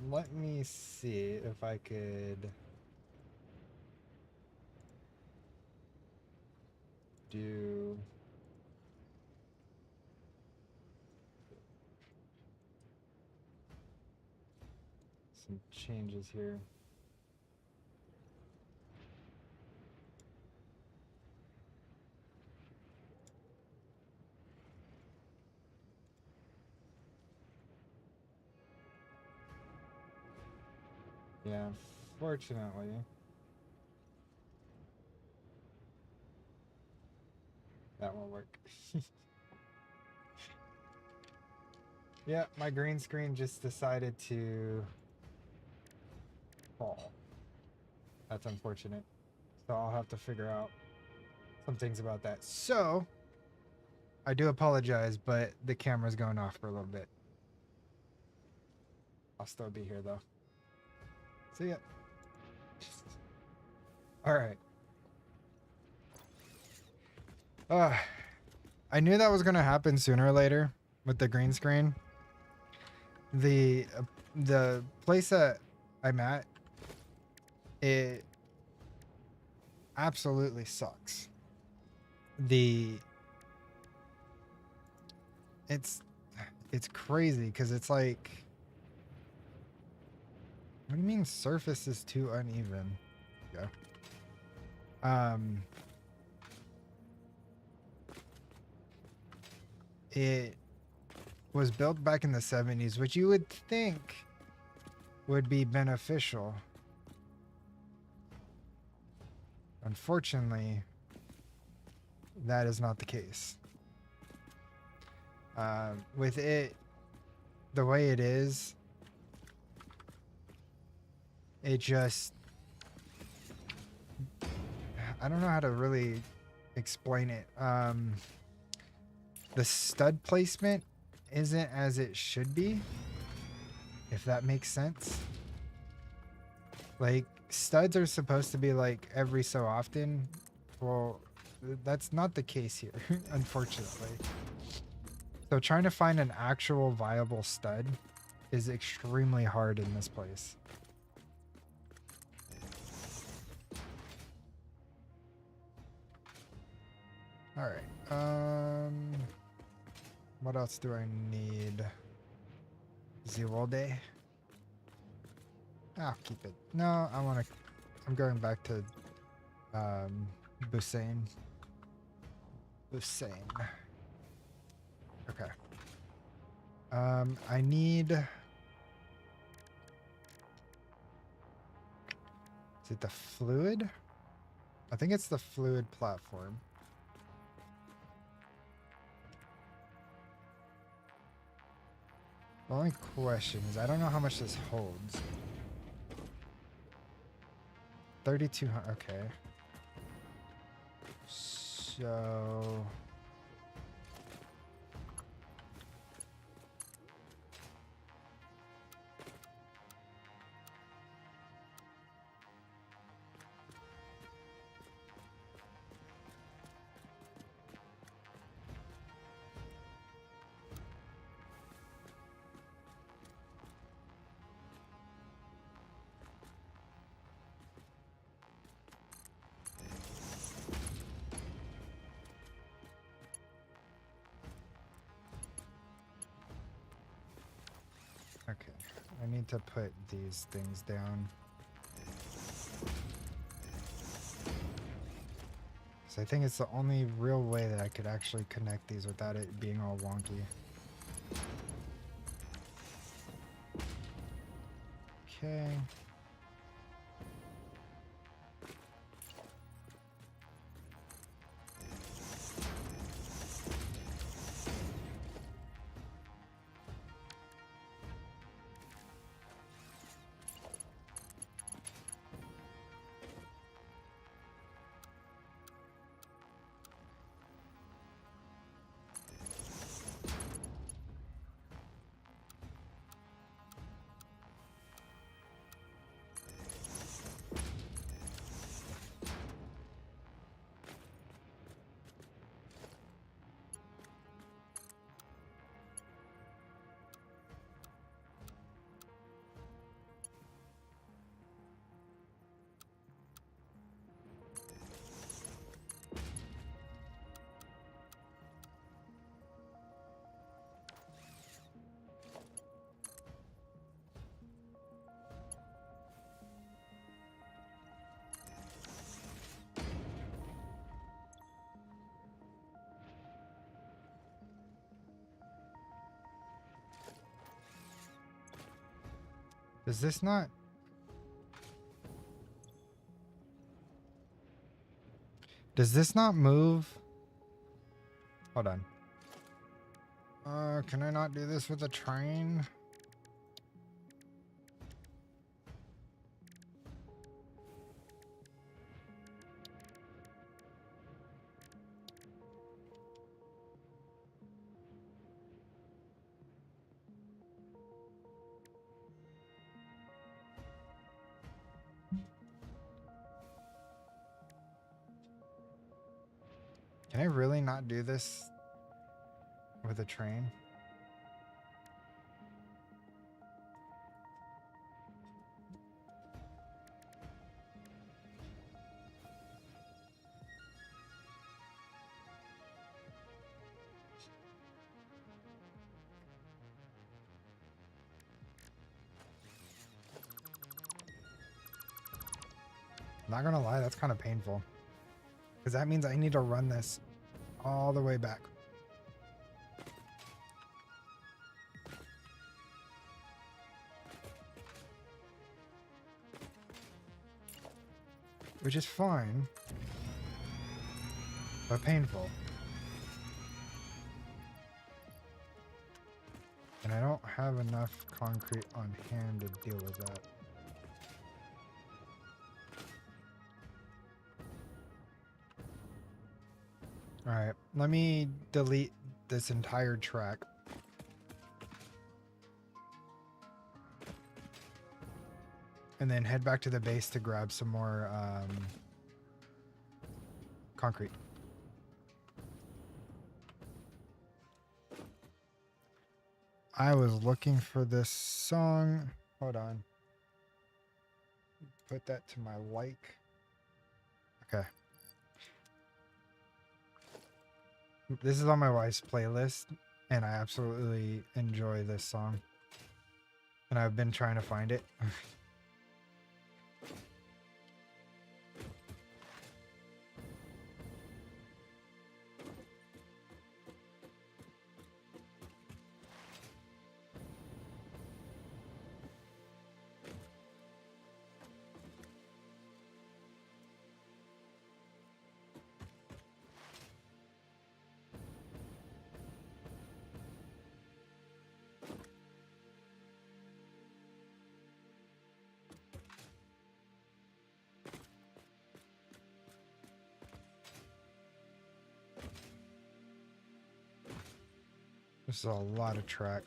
Let me see if I could do some changes here. Yeah. Unfortunately. That won't work. Yeah, my green screen just decided to fall. That's unfortunate. So I'll have to figure out some things about that. So, I do apologize, but the camera's going off for a little bit. I'll still be here though. See ya. Alright. I knew that was going to happen sooner or later with the green screen. The place that I'm at, it absolutely sucks. It's crazy because it's like, what do you mean surface is too uneven? Yeah. It was built back in the 70s, which you would think would be beneficial. Unfortunately, that is not the case. With it the way it is, it just, I don't know how to really explain it. The stud placement isn't as it should be, if that makes sense. Like, studs are supposed to be like every so often. Well, that's not the case here, unfortunately. So trying to find an actual viable stud is extremely hard in this place. All right. What else do I need? Zewolde. I'll keep it. No, I'm going back to Busain. Okay. I need, is it the fluid? I think it's the fluid platform. The only question is I don't know how much this holds. 3,200. Okay. So okay, I need to put these things down. So I think it's the only real way that I could actually connect these without it being all wonky. Okay. Does this not? Does this not move? Hold on. Can I not do this with a train? Can I really not do this with a train? Not gonna lie, that's kind of painful. Because that means I need to run this all the way back. Which is fine, but painful. And I don't have enough concrete on hand to deal with that. Alright, let me delete this entire track. And then head back to the base to grab some more concrete. I was looking for this song. Hold on. Put that to my like. Okay. This is on my wife's playlist, and I absolutely enjoy this song. And I've been trying to find it. This is a lot of track.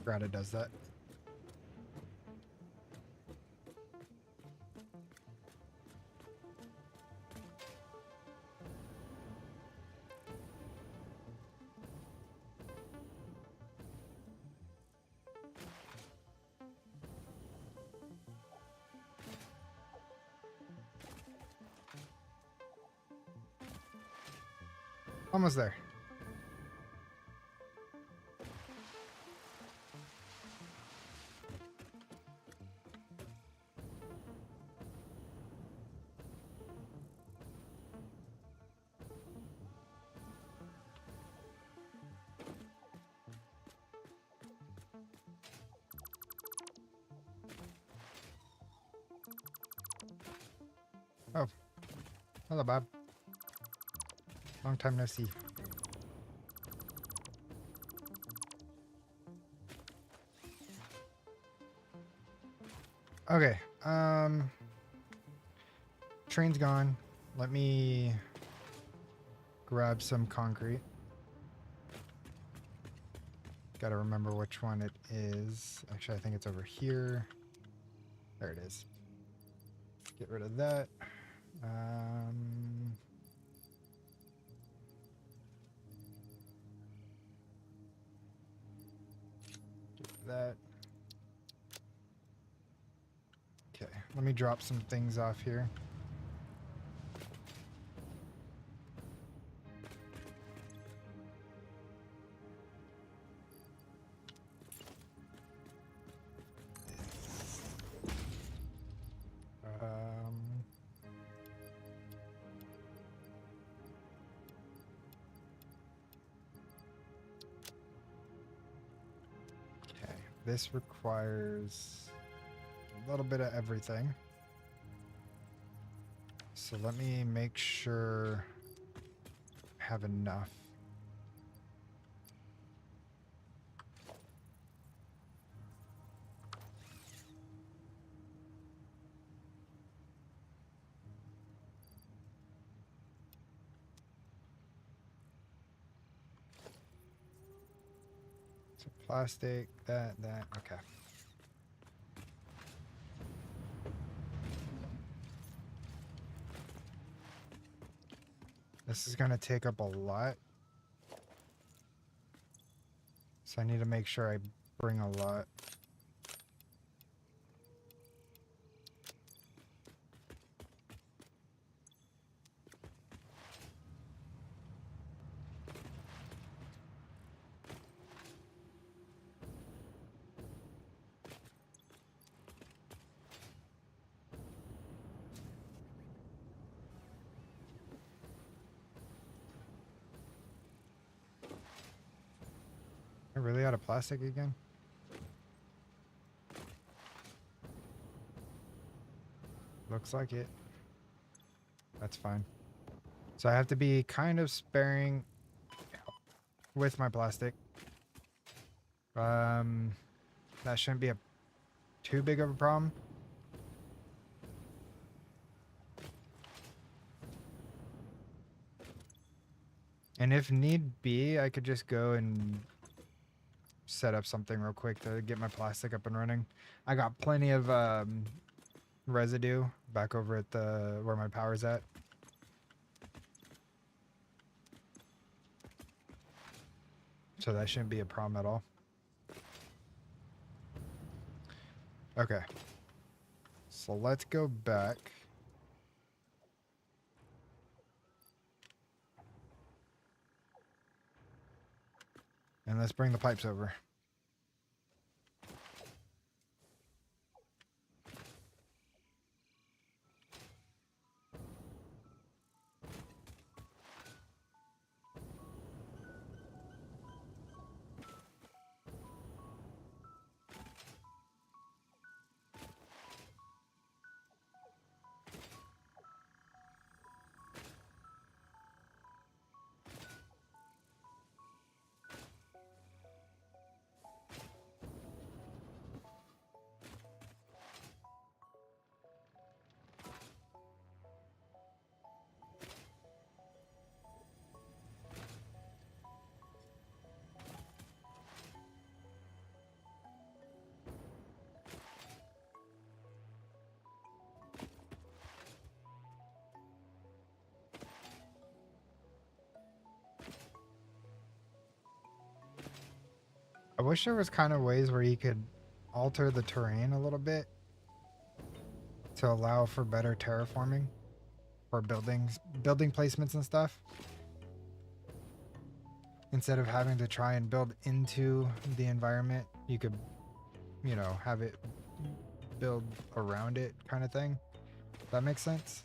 Forgot it does that. Almost there. Oh, hello, Bob. Long time no see. Okay, train's gone. Let me grab some concrete. Gotta remember which one it is. Actually, I think it's over here. There it is. Get rid of that. that. Okay, let me drop some things off here. Okay, this requires a little bit of everything. So let me make sure I have enough. So plastic, that, okay. This is going to take up a lot. So I need to make sure I bring a lot. Am I really out of plastic again? Looks like it. That's fine. So I have to be kind of sparing with my plastic. That shouldn't be too big of a problem. And if need be, I could just go and set up something real quick to get my plastic up and running. I got plenty of residue back over at the where my power's at. So that shouldn't be a problem at all. Okay. So let's go back. And let's bring the pipes over. I wish there was kind of ways where you could alter the terrain a little bit to allow for better terraforming for building placements and stuff. Instead of having to try and build into the environment, you could, you know, have it build around it kind of thing. That makes sense?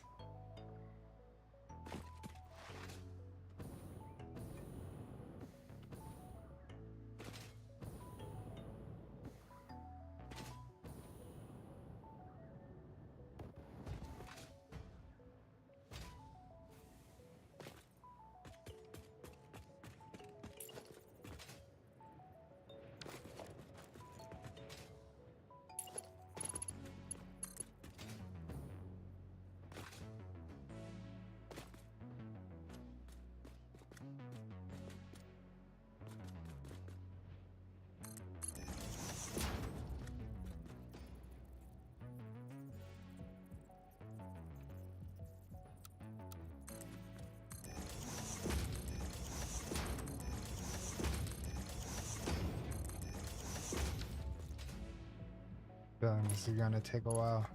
Feeling this is gonna take a while.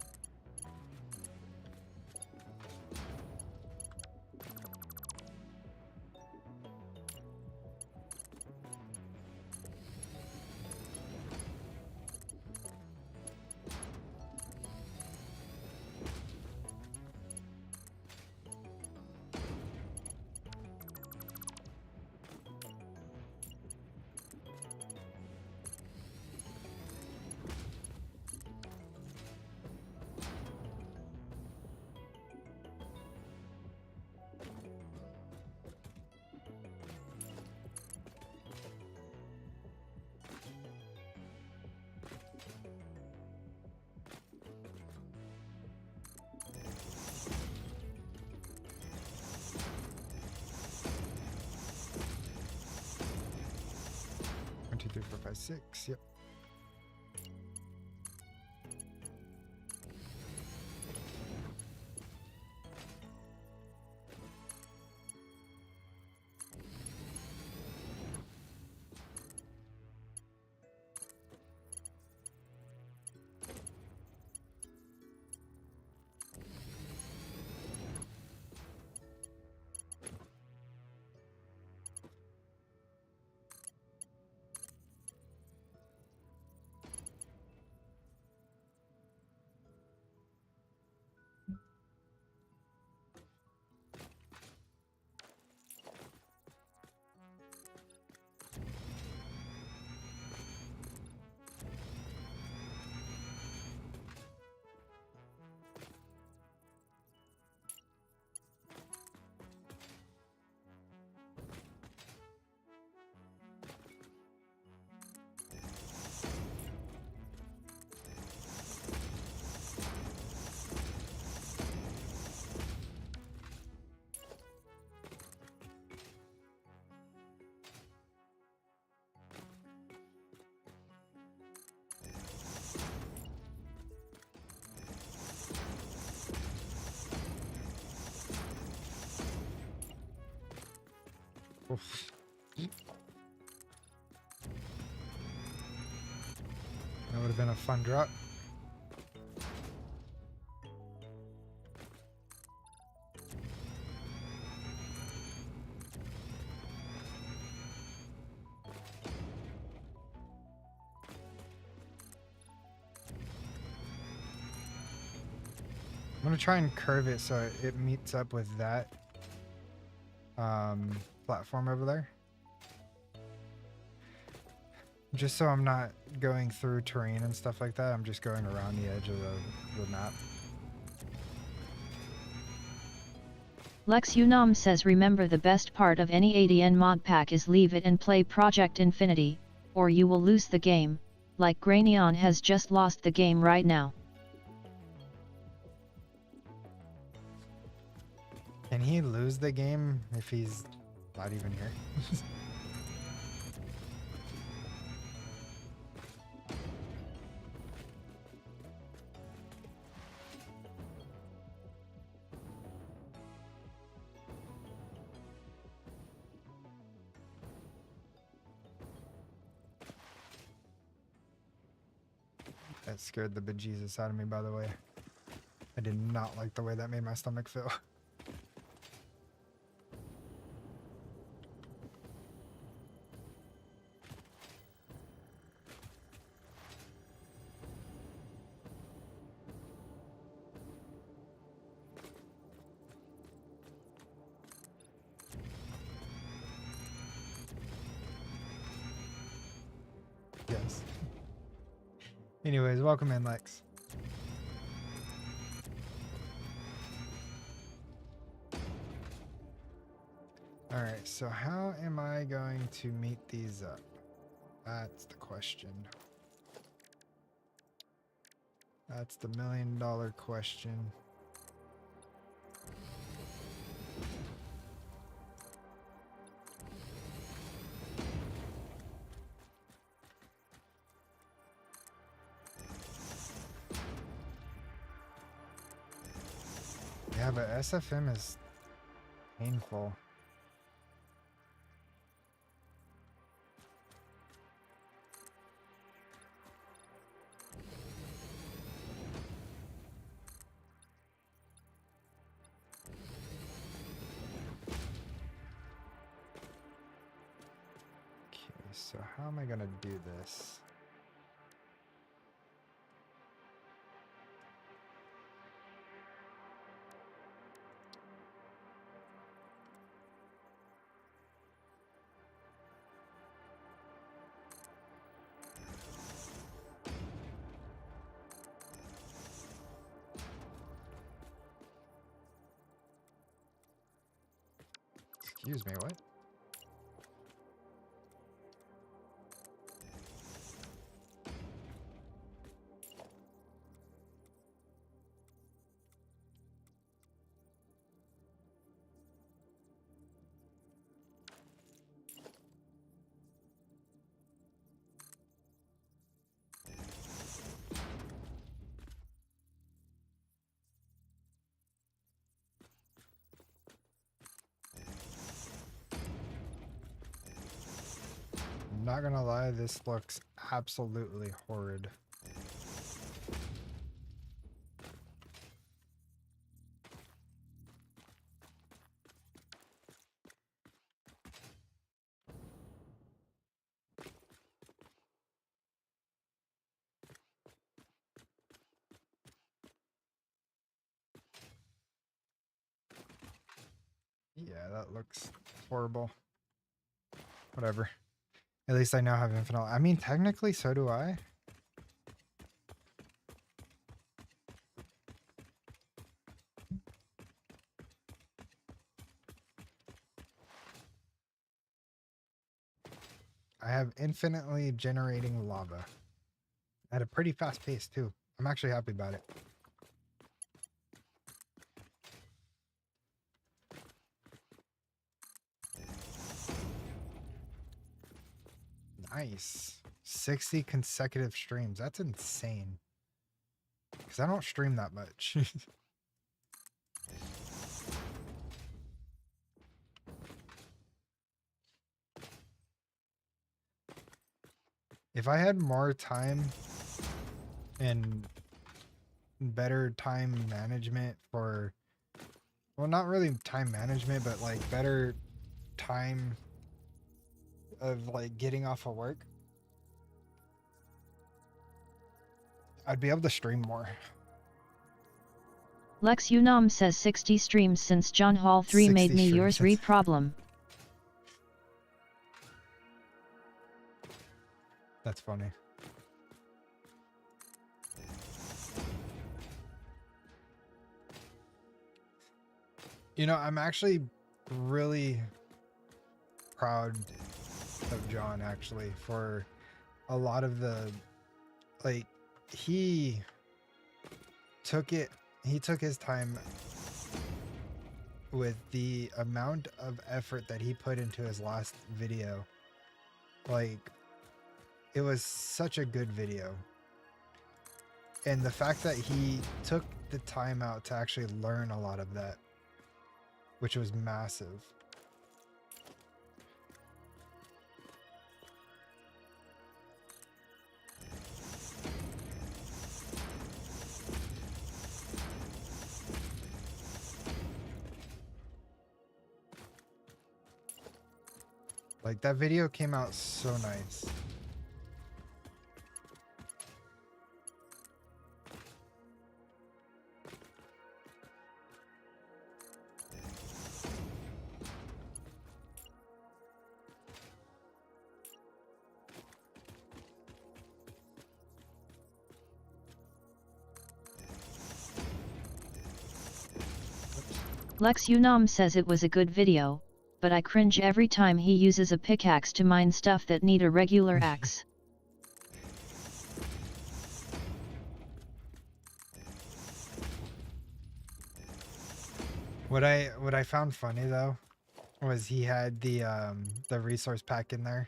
One, two, three, four, five, six. Yep. Oof. That would have been a fun drop. I'm gonna try and curve it so it meets up with that platform over there. Just so I'm not going through terrain and stuff like that, I'm just going around the edge of the map. Lex Unam says remember the best part of any ADN mod pack is leave it and play Project Infinity, or you will lose the game, like Granion has just lost the game right now. Can he lose the game if he's not even here? That scared the bejesus out of me, by the way. I did not like the way that made my stomach feel. Yes. Anyways, welcome in, Lex. Alright, so how am I going to meet these up? That's the question. That's the $1,000,000 question. Yeah, but SFM is painful. So how am I gonna do this? Excuse me, what? I'm not gonna lie, this looks absolutely horrid. Yeah, that looks horrible. Whatever. At least I now have infinite. I mean, technically, so do I. I have infinitely generating lava at a pretty fast pace, too. I'm actually happy about it. Nice. 60 consecutive streams. That's insane. Because I don't stream that much. If I had more time and better time management for, well, not really time management, but like better time of like getting off of work, I'd be able to stream more. Lex Unam says 60 streams since John Hall 3 made 60 me streams yours since- re problem. That's funny. You know, I'm actually really proud of John, actually, for a lot of the, like, he took his time with the amount of effort that he put into his last video. Like, it was such a good video. And the fact that he took the time out to actually learn a lot of that, which was massive. Like, that video came out so nice. Lex Unam says it was a good video, but I cringe every time he uses a pickaxe to mine stuff that need a regular axe. What I found funny though was he had the resource pack in there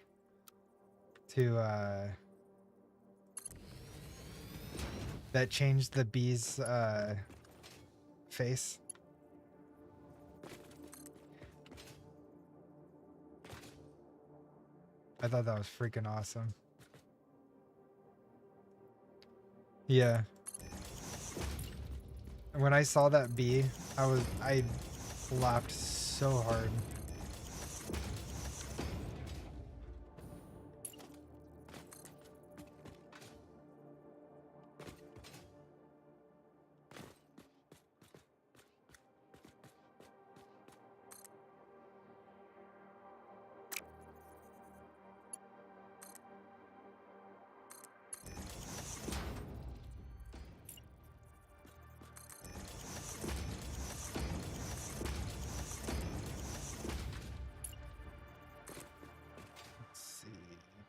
to that changed the bee's face. I thought that was freaking awesome. Yeah. When I saw that bee, I laughed so hard.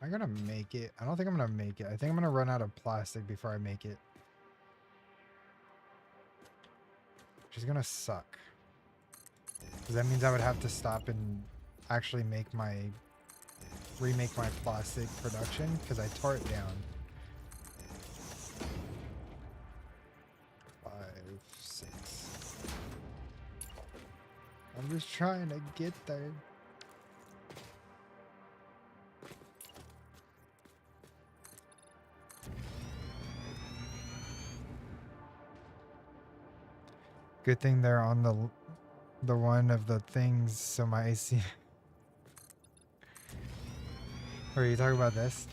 I'm gonna make it. I don't think I'm gonna make it. I think I'm gonna run out of plastic before I make it. Which is gonna suck. Because that means I would have to stop and actually remake my plastic production because I tore it down. 5, 6. I'm just trying to get there. Good thing they're on the one of the things, so my AC. Or are you talking about this?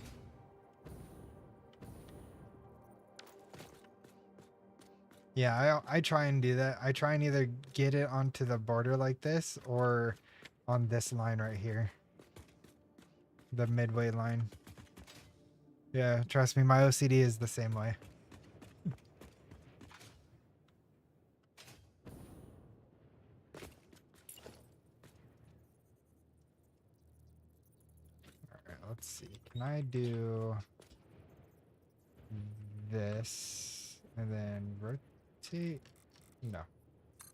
Yeah, I try and do that. I try and either get it onto the border like this or on this line right here. The midway line. Yeah, trust me, my OCD is the same way. Alright, let's see. Can I do this and then rotate? No.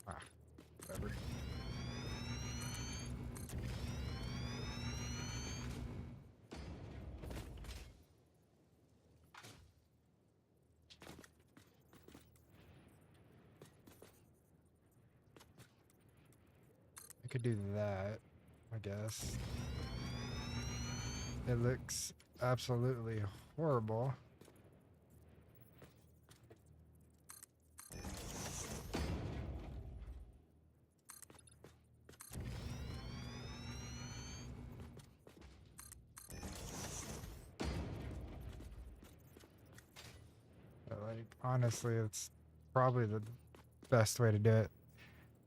Ah, whatever. I could do that, I guess. It looks absolutely horrible. But like, honestly, it's probably the best way to do it.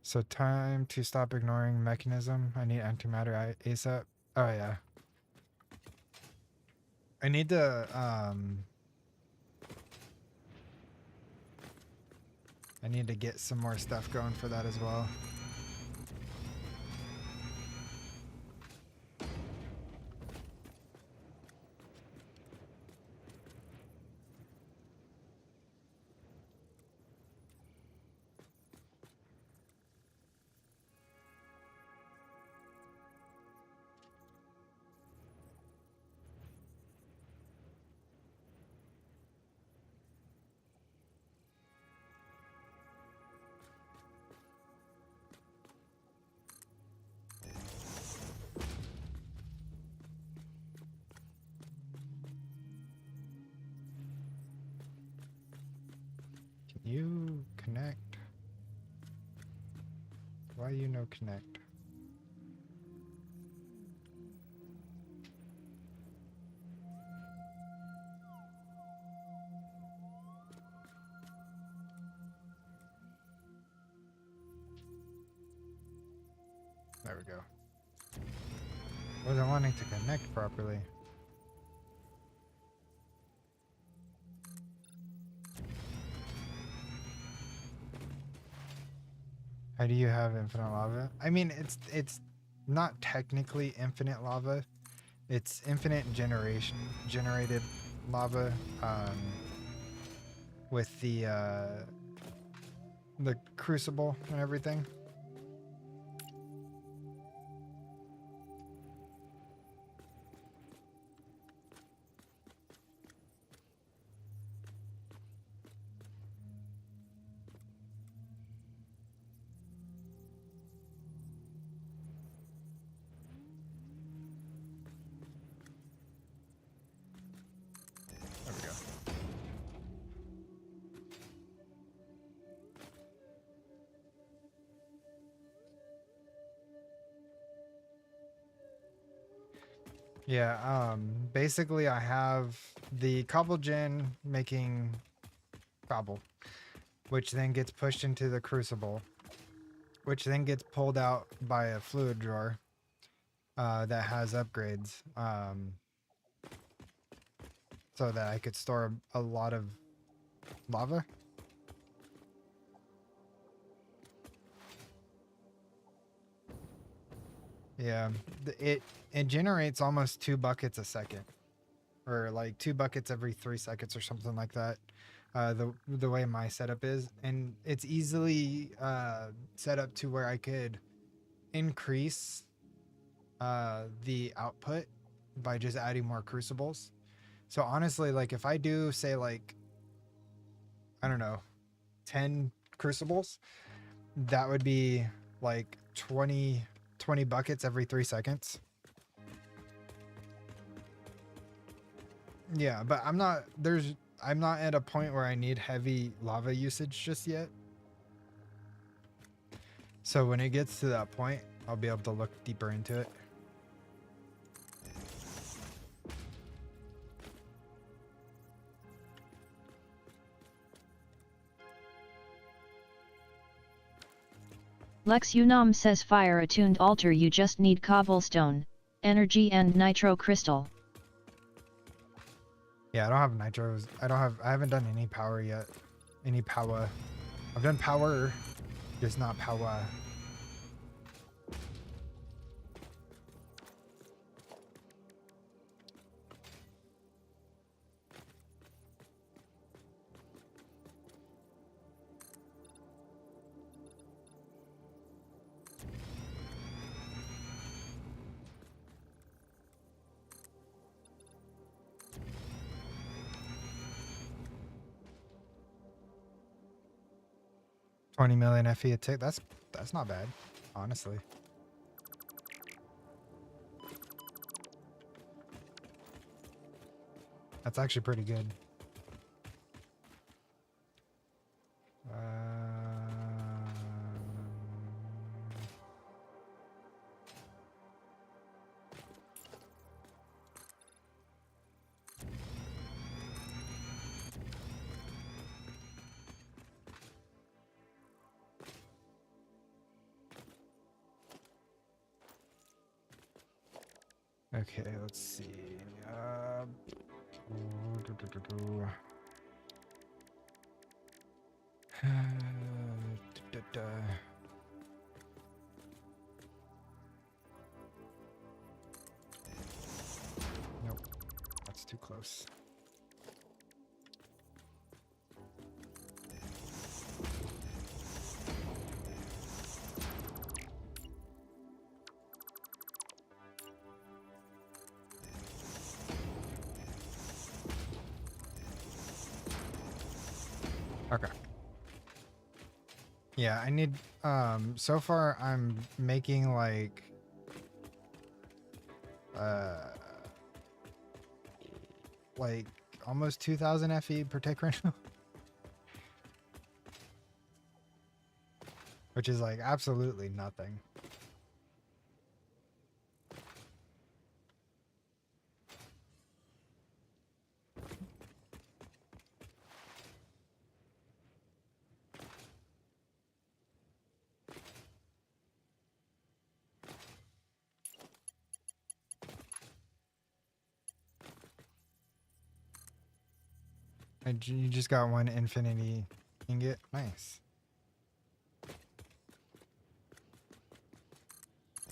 So time to stop ignoring mechanism. I need antimatter ASAP. Oh yeah. I need to get some more stuff going for that as well. Can you connect? Why you no connect? There we go. Wasn't wanting to connect properly. How do you have infinite lava? I mean, it's not technically infinite lava. It's infinite generated lava with the crucible and everything. There we go. Yeah, basically I have the cobble gen making cobble, which then gets pushed into the crucible, which then gets pulled out by a fluid drawer that has upgrades, so that I could store a lot of lava. Yeah, it generates almost 2 buckets a second. or like 2 buckets every 3 seconds or something like that. The way my setup is, and it's easily set up to where I could increase the output by just adding more crucibles. So honestly, like if I do say like, I don't know, 10 crucibles, that would be like 20 buckets every 3 seconds. Yeah, but I'm not at a point where I need heavy lava usage just yet. So when it gets to that point, I'll be able to look deeper into it. Lex Unam says fire attuned altar, you just need cobblestone, energy and nitro crystal. Yeah, I don't have nitros. I haven't done any power yet. Any power. I've done power, just not power. $20 million FE a tick. That's not bad, honestly. That's actually pretty good. Okay, let's see. Nope, that's too close. Okay. Yeah, I need so far I'm making like almost 2000 FE per tick right now. Which is like absolutely nothing. And you just got one infinity ingot. Nice.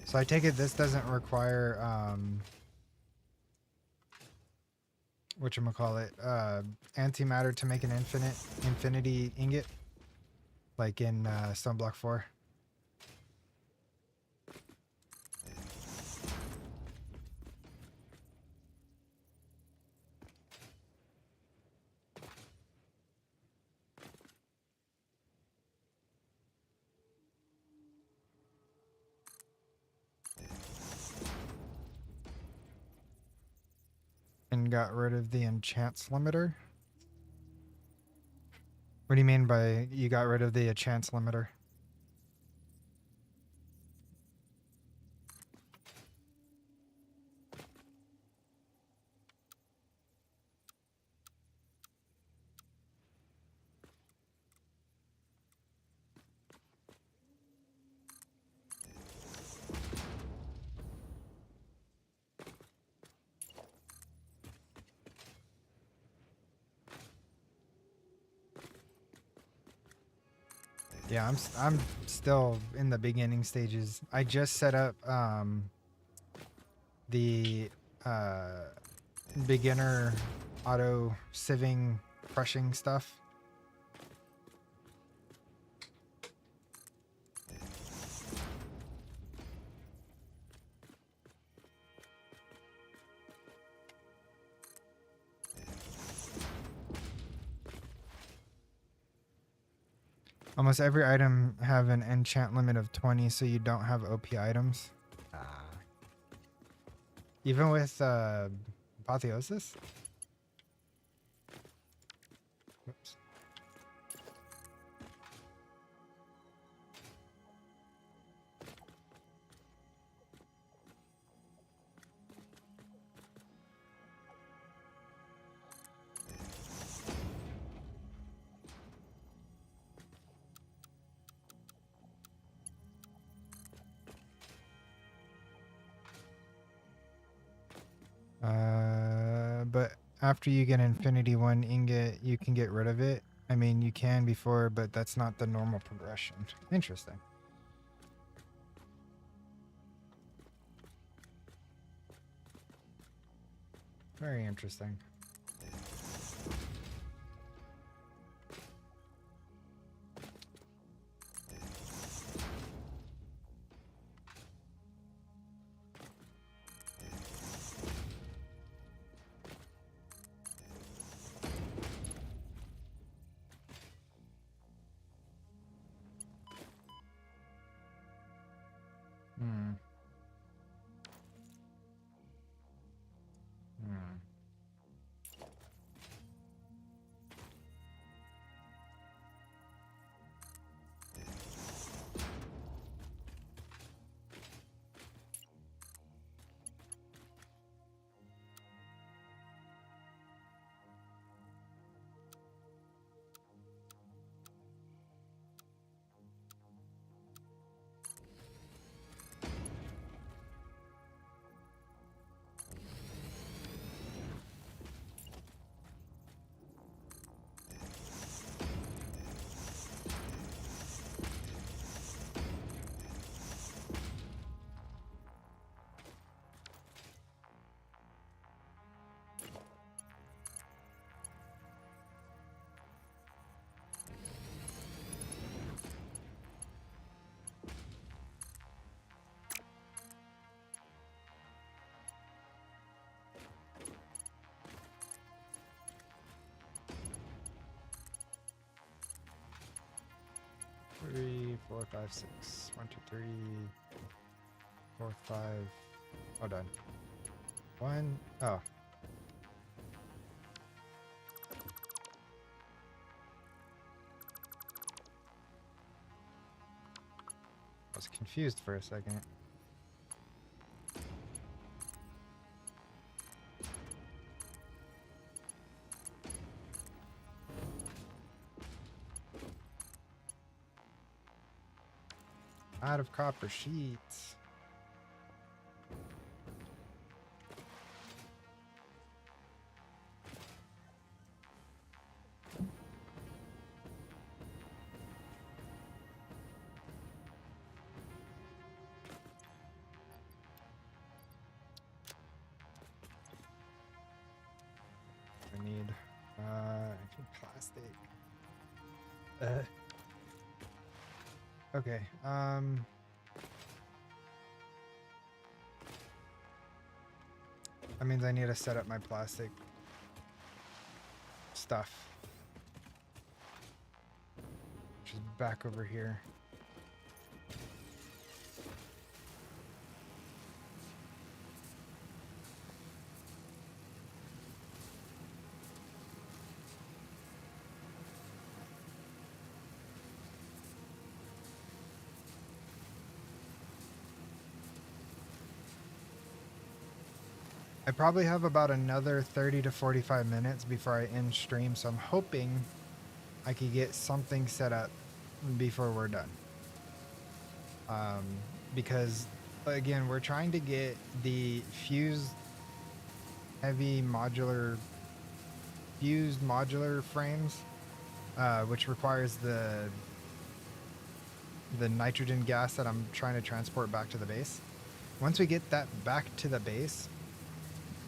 So I take it this doesn't require whatchamacallit, antimatter to make an infinity ingot like in Stone Block 4. And got rid of the enchants limiter. What do you mean by you got rid of the enchants limiter? Yeah, I'm still in the beginning stages. I just set up the beginner auto sieving crushing stuff. Almost every item have an enchant limit of 20, so you don't have OP items. Even with apotheosis? Whoops. But after you get Infinity 1 ingot, you can get rid of it. I mean, you can before, but that's not the normal progression. Interesting. Very interesting. Hmm. Hmm. Three, four, five, six. 1, 2, 3, 4, 5. Oh, done. 1. Oh. I was confused for a second. Out of copper sheets. I need plastic. Okay. That means I need to set up my plastic stuff, which is back over here. I probably have about another 30 to 45 minutes before I end stream, so I'm hoping I could get something set up before we're done. Because, again, we're trying to get the fused modular frames, which requires the nitrogen gas that I'm trying to transport back to the base. Once we get that back to the base,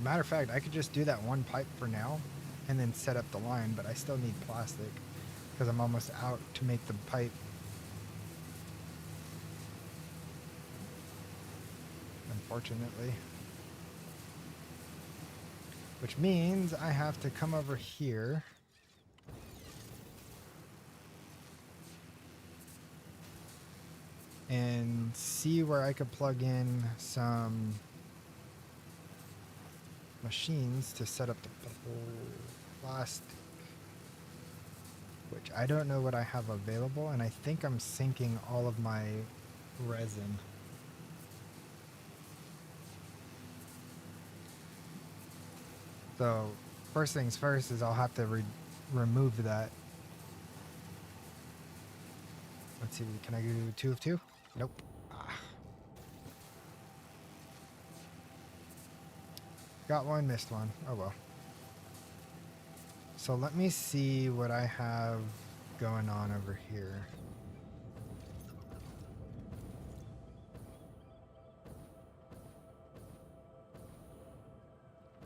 Matter of fact, I could just do that one pipe for now and then set up the line, but I still need plastic because I'm almost out to make the pipe. Unfortunately. Which means I have to come over here. And see where I could plug in some machines to set up the plastic. Which I don't know what I have available, and I think I'm sinking all of my resin. So first things first is I'll have to remove that. Let's see, can I do 2 of 2? Nope. Ah. Got one, missed one. Oh well. So let me see what I have going on over here.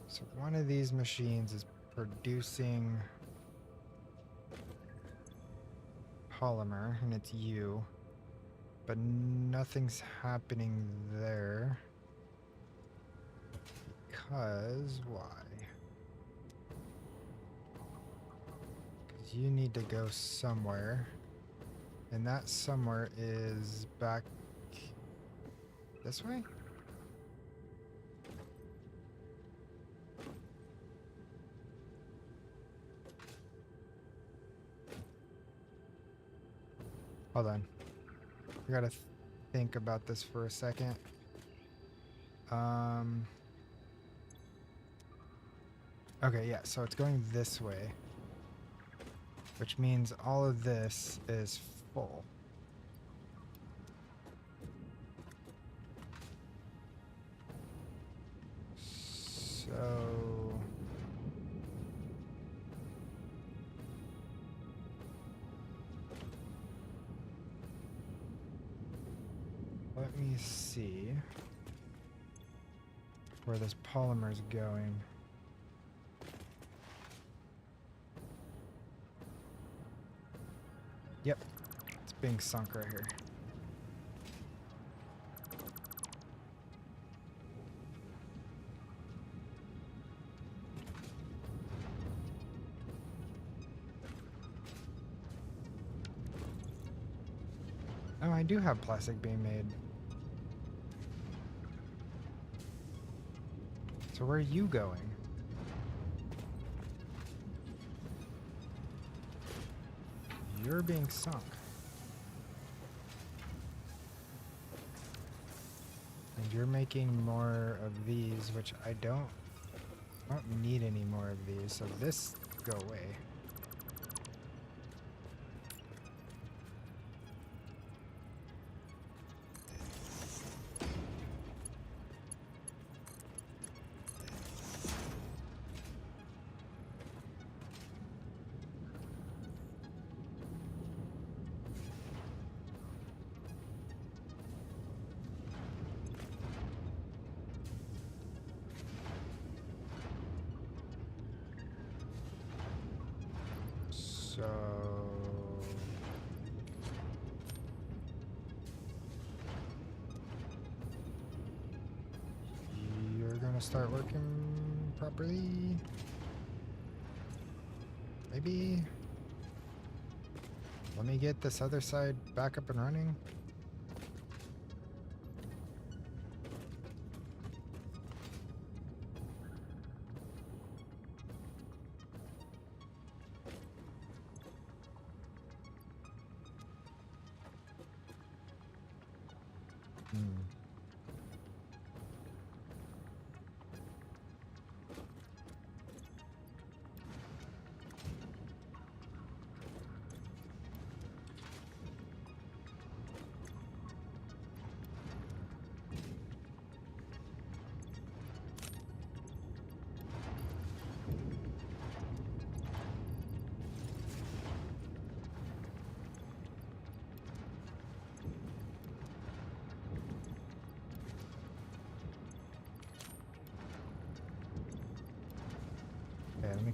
So one of these machines is producing polymer, and it's you, but nothing's happening there. Because why? Because you need to go somewhere, and that somewhere is back this way? Hold on. I gotta think about this for a second. Okay, yeah, so it's going this way, which means all of this is full. So let me see where this polymer is going. Yep, it's being sunk right here. Oh, I do have plastic being made. So where are you going? You're being sunk. And you're making more of these, which I don't need any more of these, so this go away. So you're gonna start working properly? Maybe? Let me get this other side back up and running.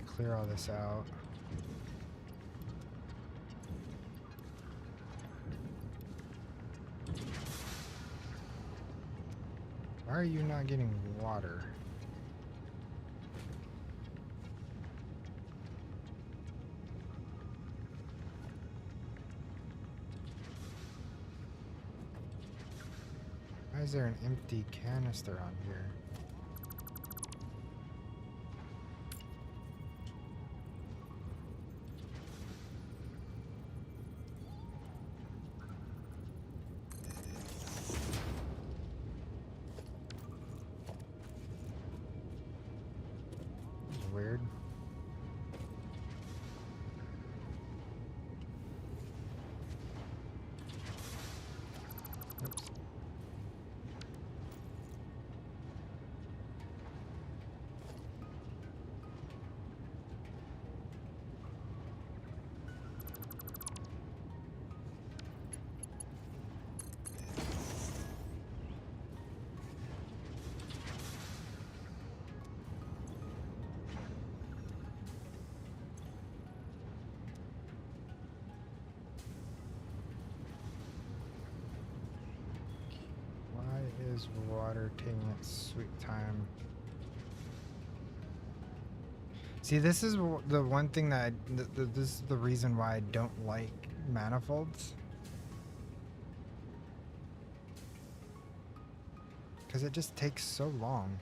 clear all this out. Why are you not getting water? Why is there an empty canister on here? This is weird. Oops. Why is water taking its sweet time? See, this is the one thing that this is the reason why I don't like manifolds. Because it just takes so long.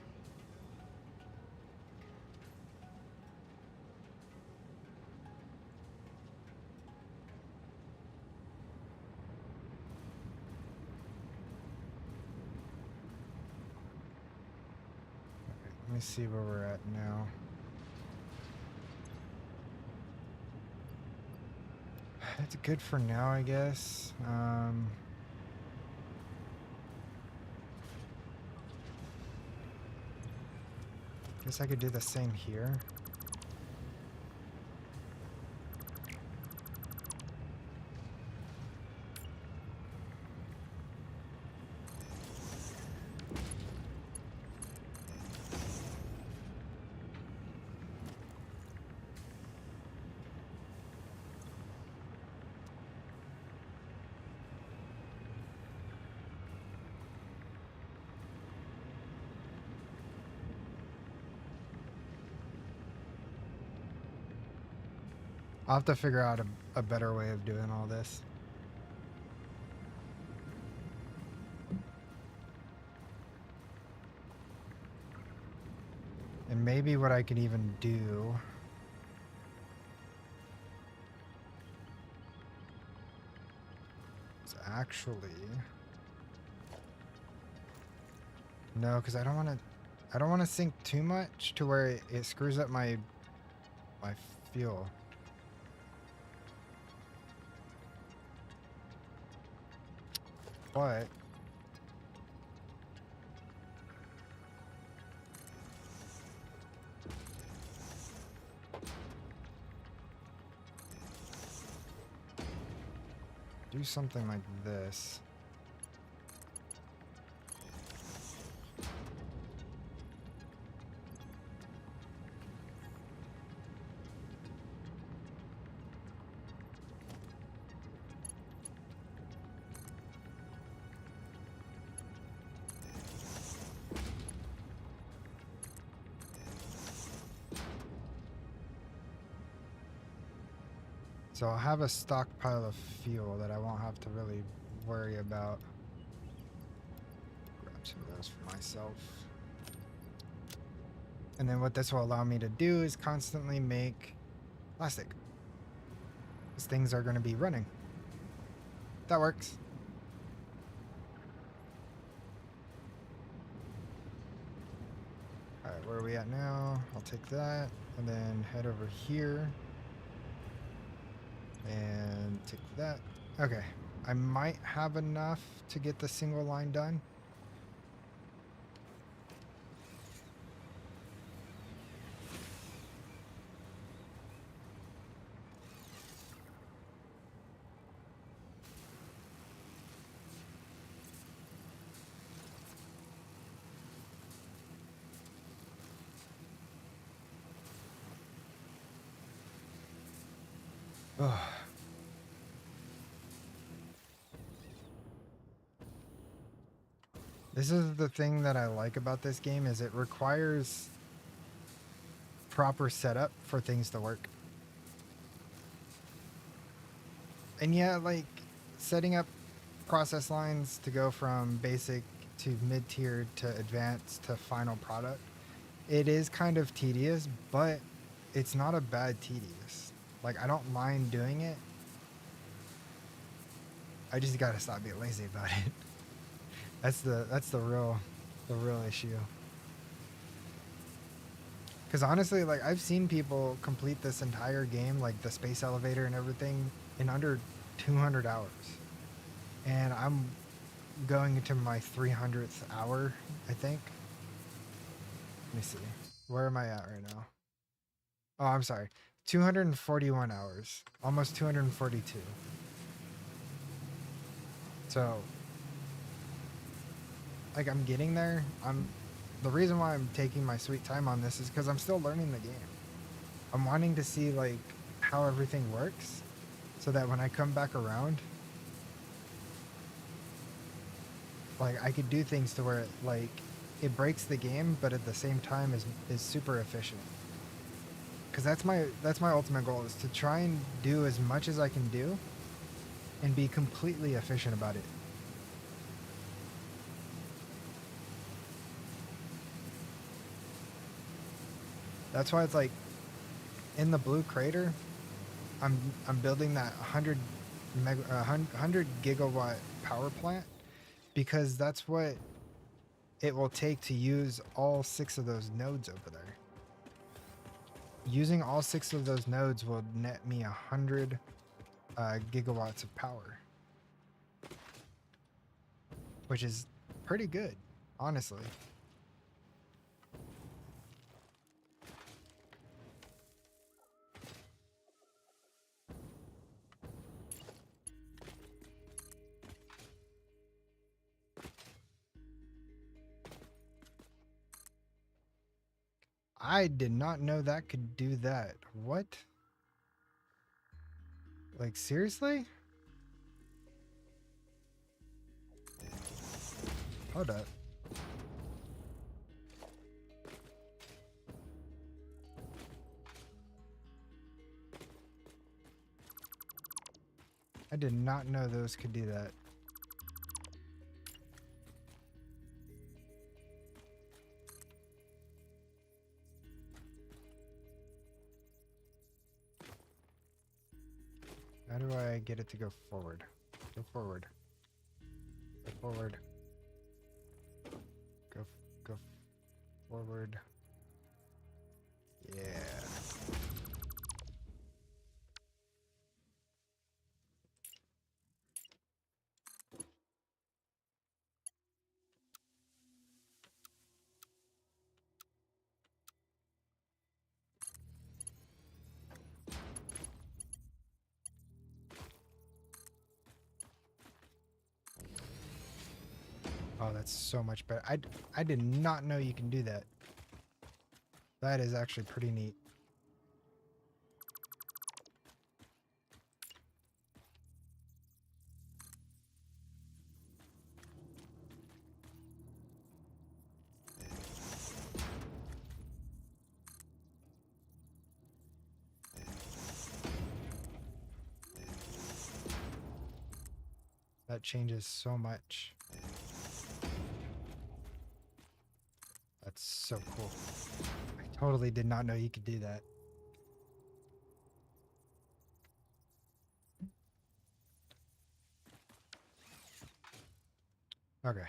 Okay, let me see where we're at now. That's good for now, I guess. Guess I could do the same here. I'll have to figure out a better way of doing all this. And maybe what I could even do is actually... No, because I don't want to sink too much to where it screws up my fuel. But do something like this. So I'll have a stockpile of fuel that I won't have to really worry about. Grab some of those for myself. And then what this will allow me to do is constantly make plastic. Because things are going to be running. That works. Alright, where are we at now? I'll take that and then head over here. And take that. Okay. I might have enough to get the single line done. Ugh. This is the thing that I like about this game is it requires proper setup for things to work. And yeah, like setting up process lines to go from basic to mid-tier to advanced to final product, it is kind of tedious, but it's not a bad tedious. Like I don't mind doing it. I just gotta stop being lazy about it. That's the real issue. Because honestly, like I've seen people complete this entire game, like the space elevator and everything, in under 200 hours. And I'm going into my 300th hour, I think. Let me see. Where am I at right now? Oh, I'm sorry. 241 hours. Almost 242. So, like I'm getting there. The reason why I'm taking my sweet time on this is because I'm still learning the game. I'm wanting to see like how everything works so that when I come back around, like I could do things to where like it breaks the game, but at the same time is super efficient. Because that's my ultimate goal is to try and do as much as I can do and be completely efficient about it. That's why it's like in the blue crater, I'm building that 100 gigawatt power plant because that's what it will take to use all 6 of those nodes over there. Using all 6 of those nodes will net me 100 gigawatts of power, which is pretty good, honestly. I did not know that could do that. What? Like, seriously? Hold up. I did not know those could do that. How do I get it to go forward? Go forward. Go forward. Go forward. Yeah. Oh, that's so much better. I did not know you can do that. That is actually pretty neat. That changes so much. That's so cool. I totally did not know you could do that. Okay.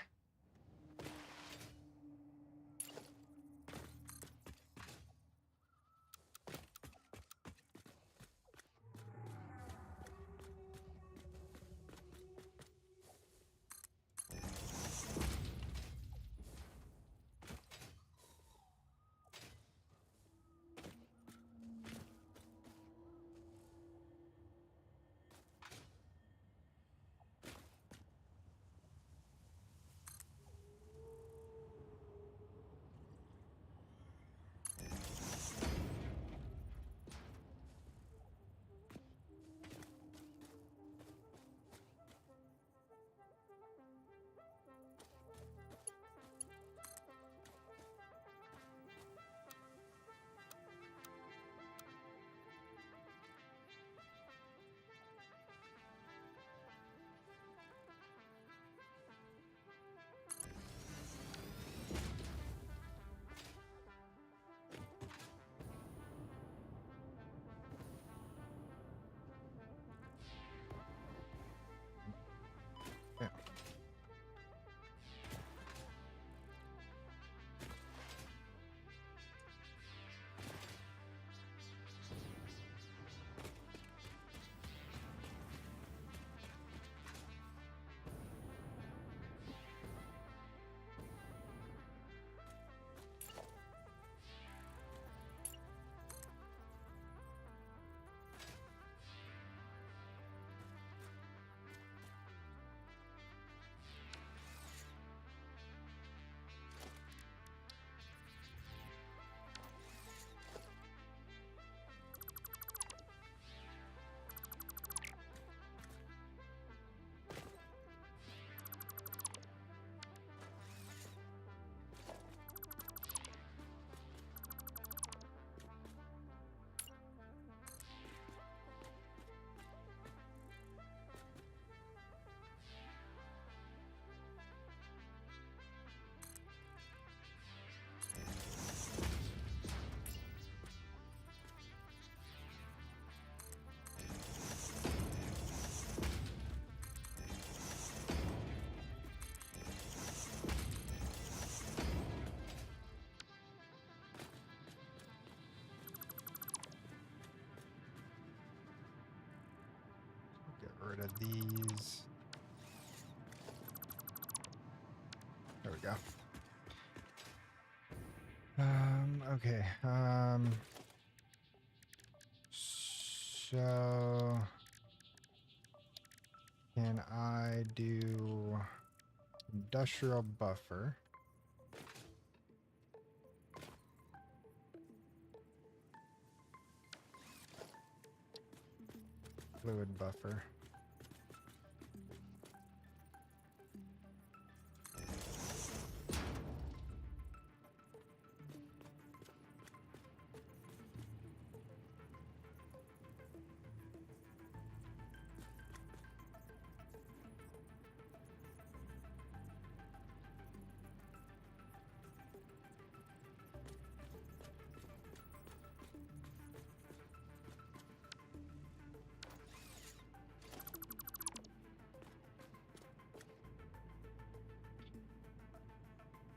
rid of these. There we go. Okay. So can I do industrial buffer? Fluid buffer.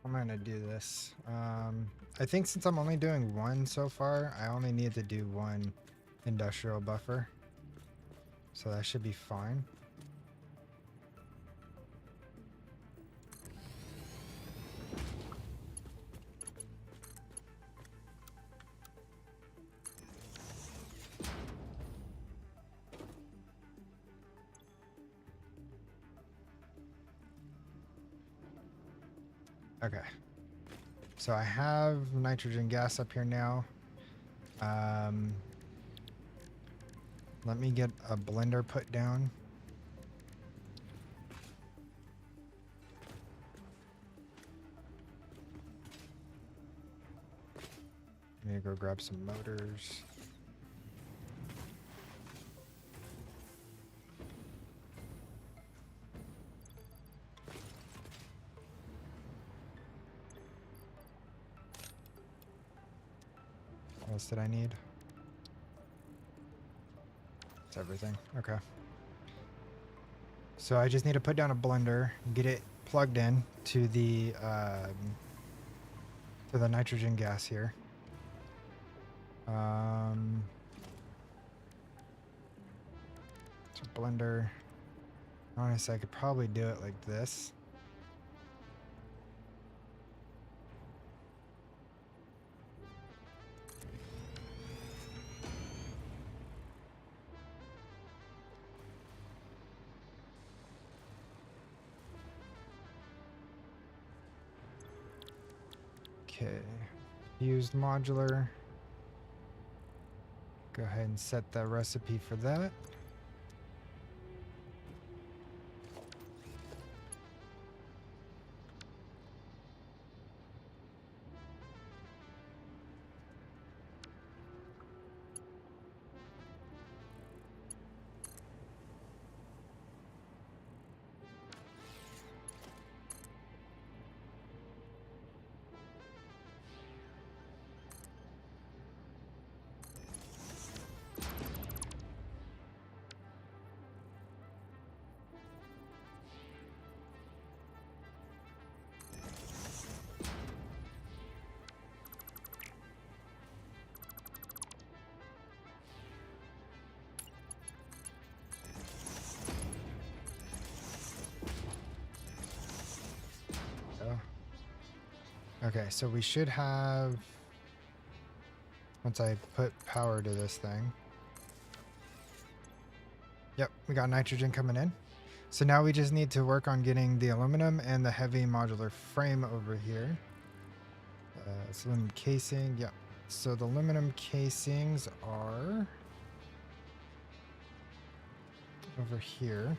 I'm gonna do this. I think since I'm only doing one so far, I only need to do one industrial buffer. So that should be fine. Okay. So I have nitrogen gas up here now. Let me get a blender put down. I'm gonna go grab some motors. What else did I need? That's everything. Okay. So I just need to put down a blender, get it plugged in to the nitrogen gas here. So blender. Honestly, I could probably do it like this. Okay, used modular. Go ahead and set the recipe for that. Okay, so we should have, once I put power to this thing. Yep, we got nitrogen coming in. So now we just need to work on getting the aluminum and the heavy modular frame over here. It's aluminum casing, yep. So the aluminum casings are over here.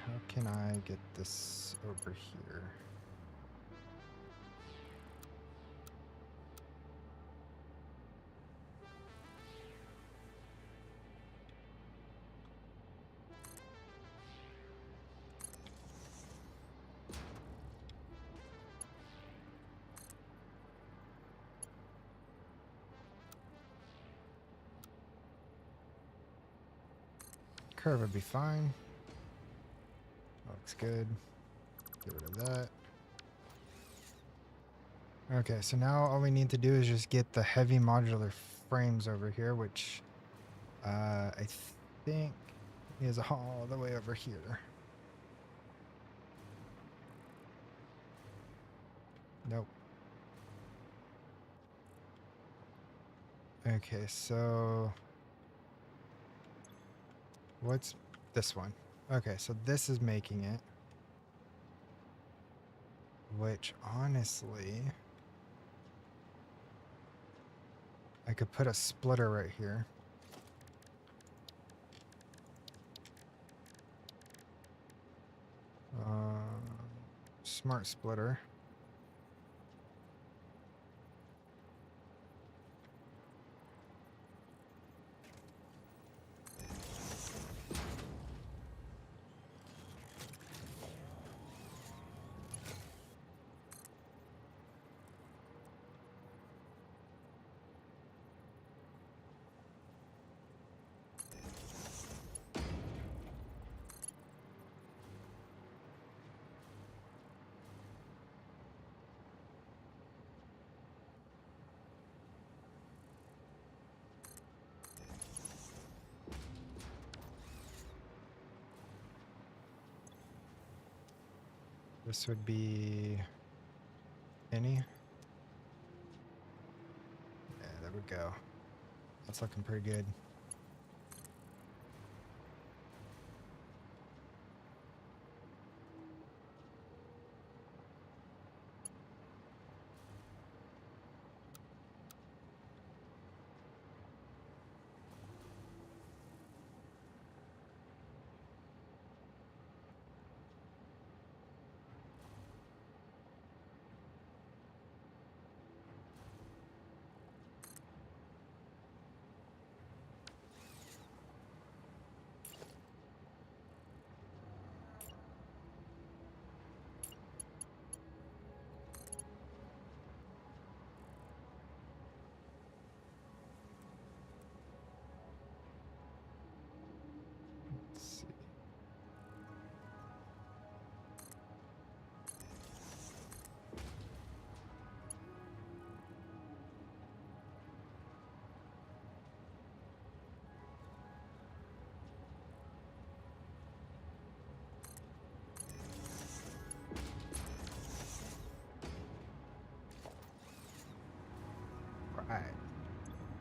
How can I get this over here? Curve would be fine. Looks good. Get rid of that. Okay, so now all we need to do is just get the heavy modular frames over here, which I think is all the way over here. Nope. Okay, so what's this one? Okay, so this is making it. Which honestly, I could put a splitter right here. Smart splitter. This would be any. Yeah, there we go. That's looking pretty good. Let's see. Right.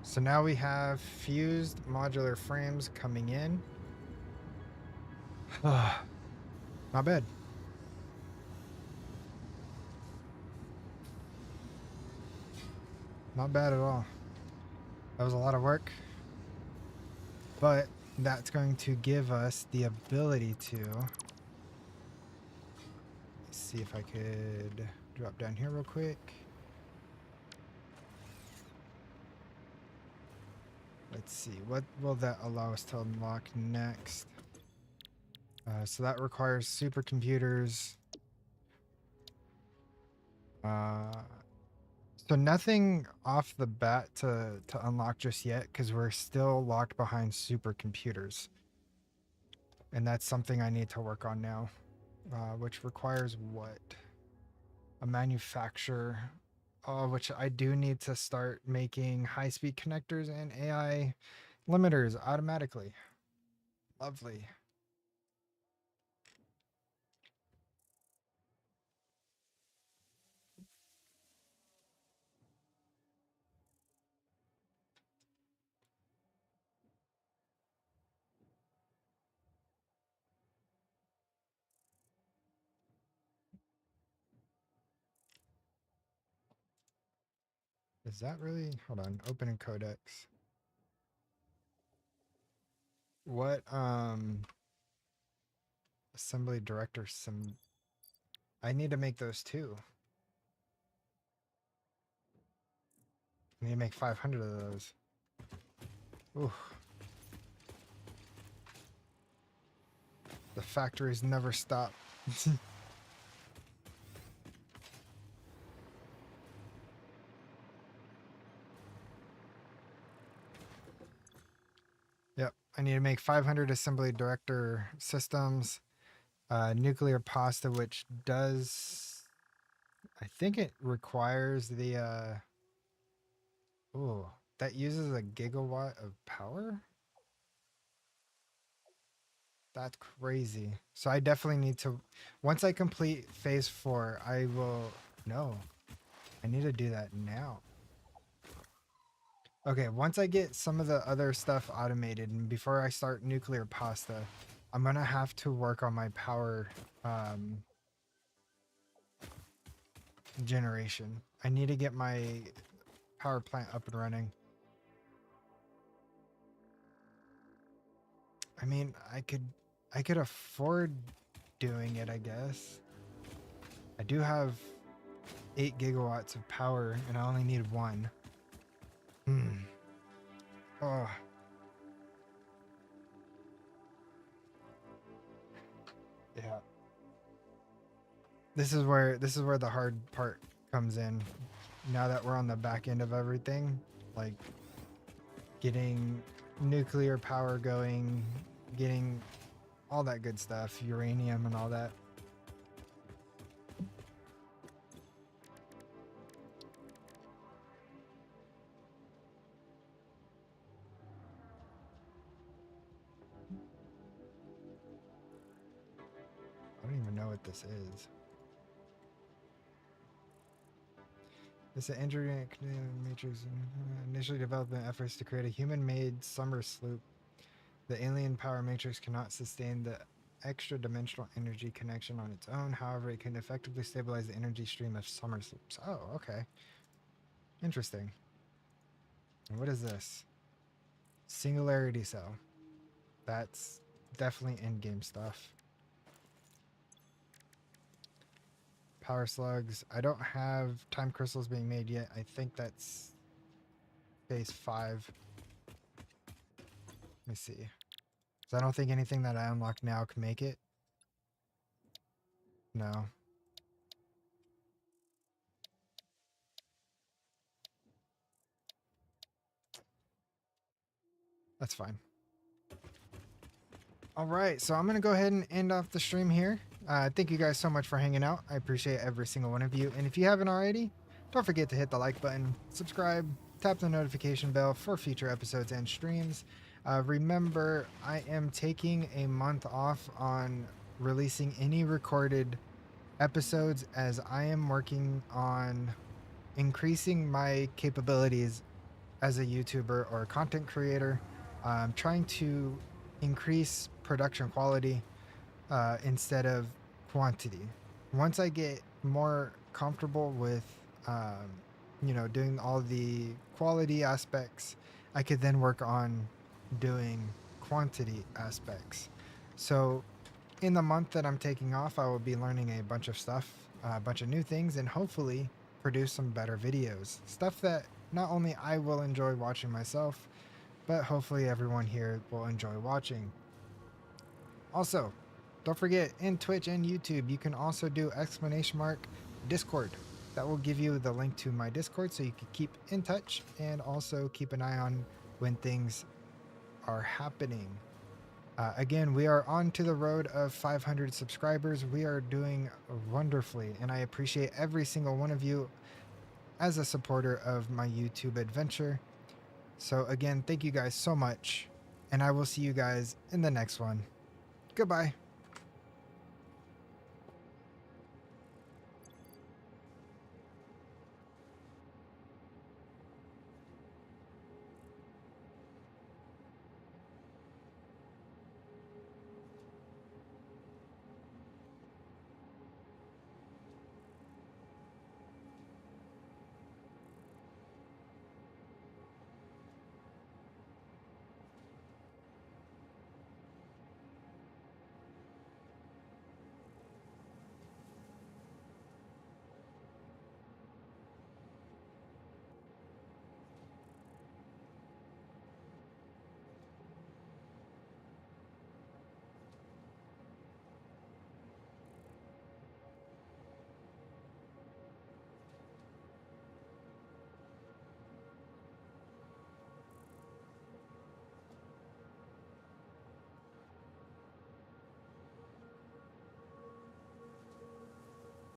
So now we have fused modular frames coming in. Not bad. Not bad at all. That was a lot of work. But that's going to give us the ability to... Let's see if I could drop down here real quick. Let's see, what will that allow us to unlock next? So that requires supercomputers. So nothing off the bat to unlock just yet, because we're still locked behind supercomputers. And that's something I need to work on now, which requires what? A manufacturer, which I do need to start making high-speed connectors and AI limiters automatically. Lovely. Is that really? Hold on. Open in codex. What assembly director sim? I need to make those too. I need to make 500 of those. Ooh. The factories never stop. Yep. I need to make 500 assembly director systems. Nuclear pasta, which does... I think it requires the... Oh, that uses a gigawatt of power? That's crazy. So I definitely need to... Once I complete phase 4, I will... No. I need to do that now. Okay, once I get some of the other stuff automated and before I start nuclear pasta, I'm gonna have to work on my power generation. I need to get my power plant up and running. I mean, I could afford doing it, I guess. I do have 8 gigawatts of power and I only need 1. Oh. Yeah. This is where the hard part comes in. Now that we're on the back end of everything, like getting nuclear power going, getting all that good stuff, uranium and all that. I don't even know what this is. It's an engineering matrix initially developed in efforts to create a human-made summer sloop. The alien power matrix cannot sustain the extra dimensional energy connection on its own. However, it can effectively stabilize the energy stream of summer sloops. Oh, okay. Interesting. And what is this? Singularity cell. That's definitely in-game stuff. Power slugs. I don't have time crystals being made yet. I think that's phase 5. Let me see. So I don't think anything that I unlock now can make it. No. That's fine. All right, so I'm going to go ahead and end off the stream here. Thank you guys so much for hanging out. I appreciate every single one of you. And if you haven't already, don't forget to hit the like button, subscribe, tap the notification bell for future episodes and streams. Remember, I am taking a month off on releasing any recorded episodes as I am working on increasing my capabilities as a YouTuber or a content creator. I'm trying to increase production quality instead of quantity. Once I get more comfortable with you know, doing all the quality aspects, I could then work on doing quantity aspects. So in the month that I'm taking off, I will be learning a bunch of stuff, a bunch of new things, and hopefully produce some better videos. Stuff that not only I will enjoy watching myself, but hopefully everyone here will enjoy watching. Also, don't forget, in Twitch and YouTube, you can also do !Discord. That will give you the link to my Discord so you can keep in touch and also keep an eye on when things are happening. Again, we are on to the road of 500 subscribers. We are doing wonderfully, and I appreciate every single one of you as a supporter of my YouTube adventure. So again, thank you guys so much, and I will see you guys in the next one. Goodbye.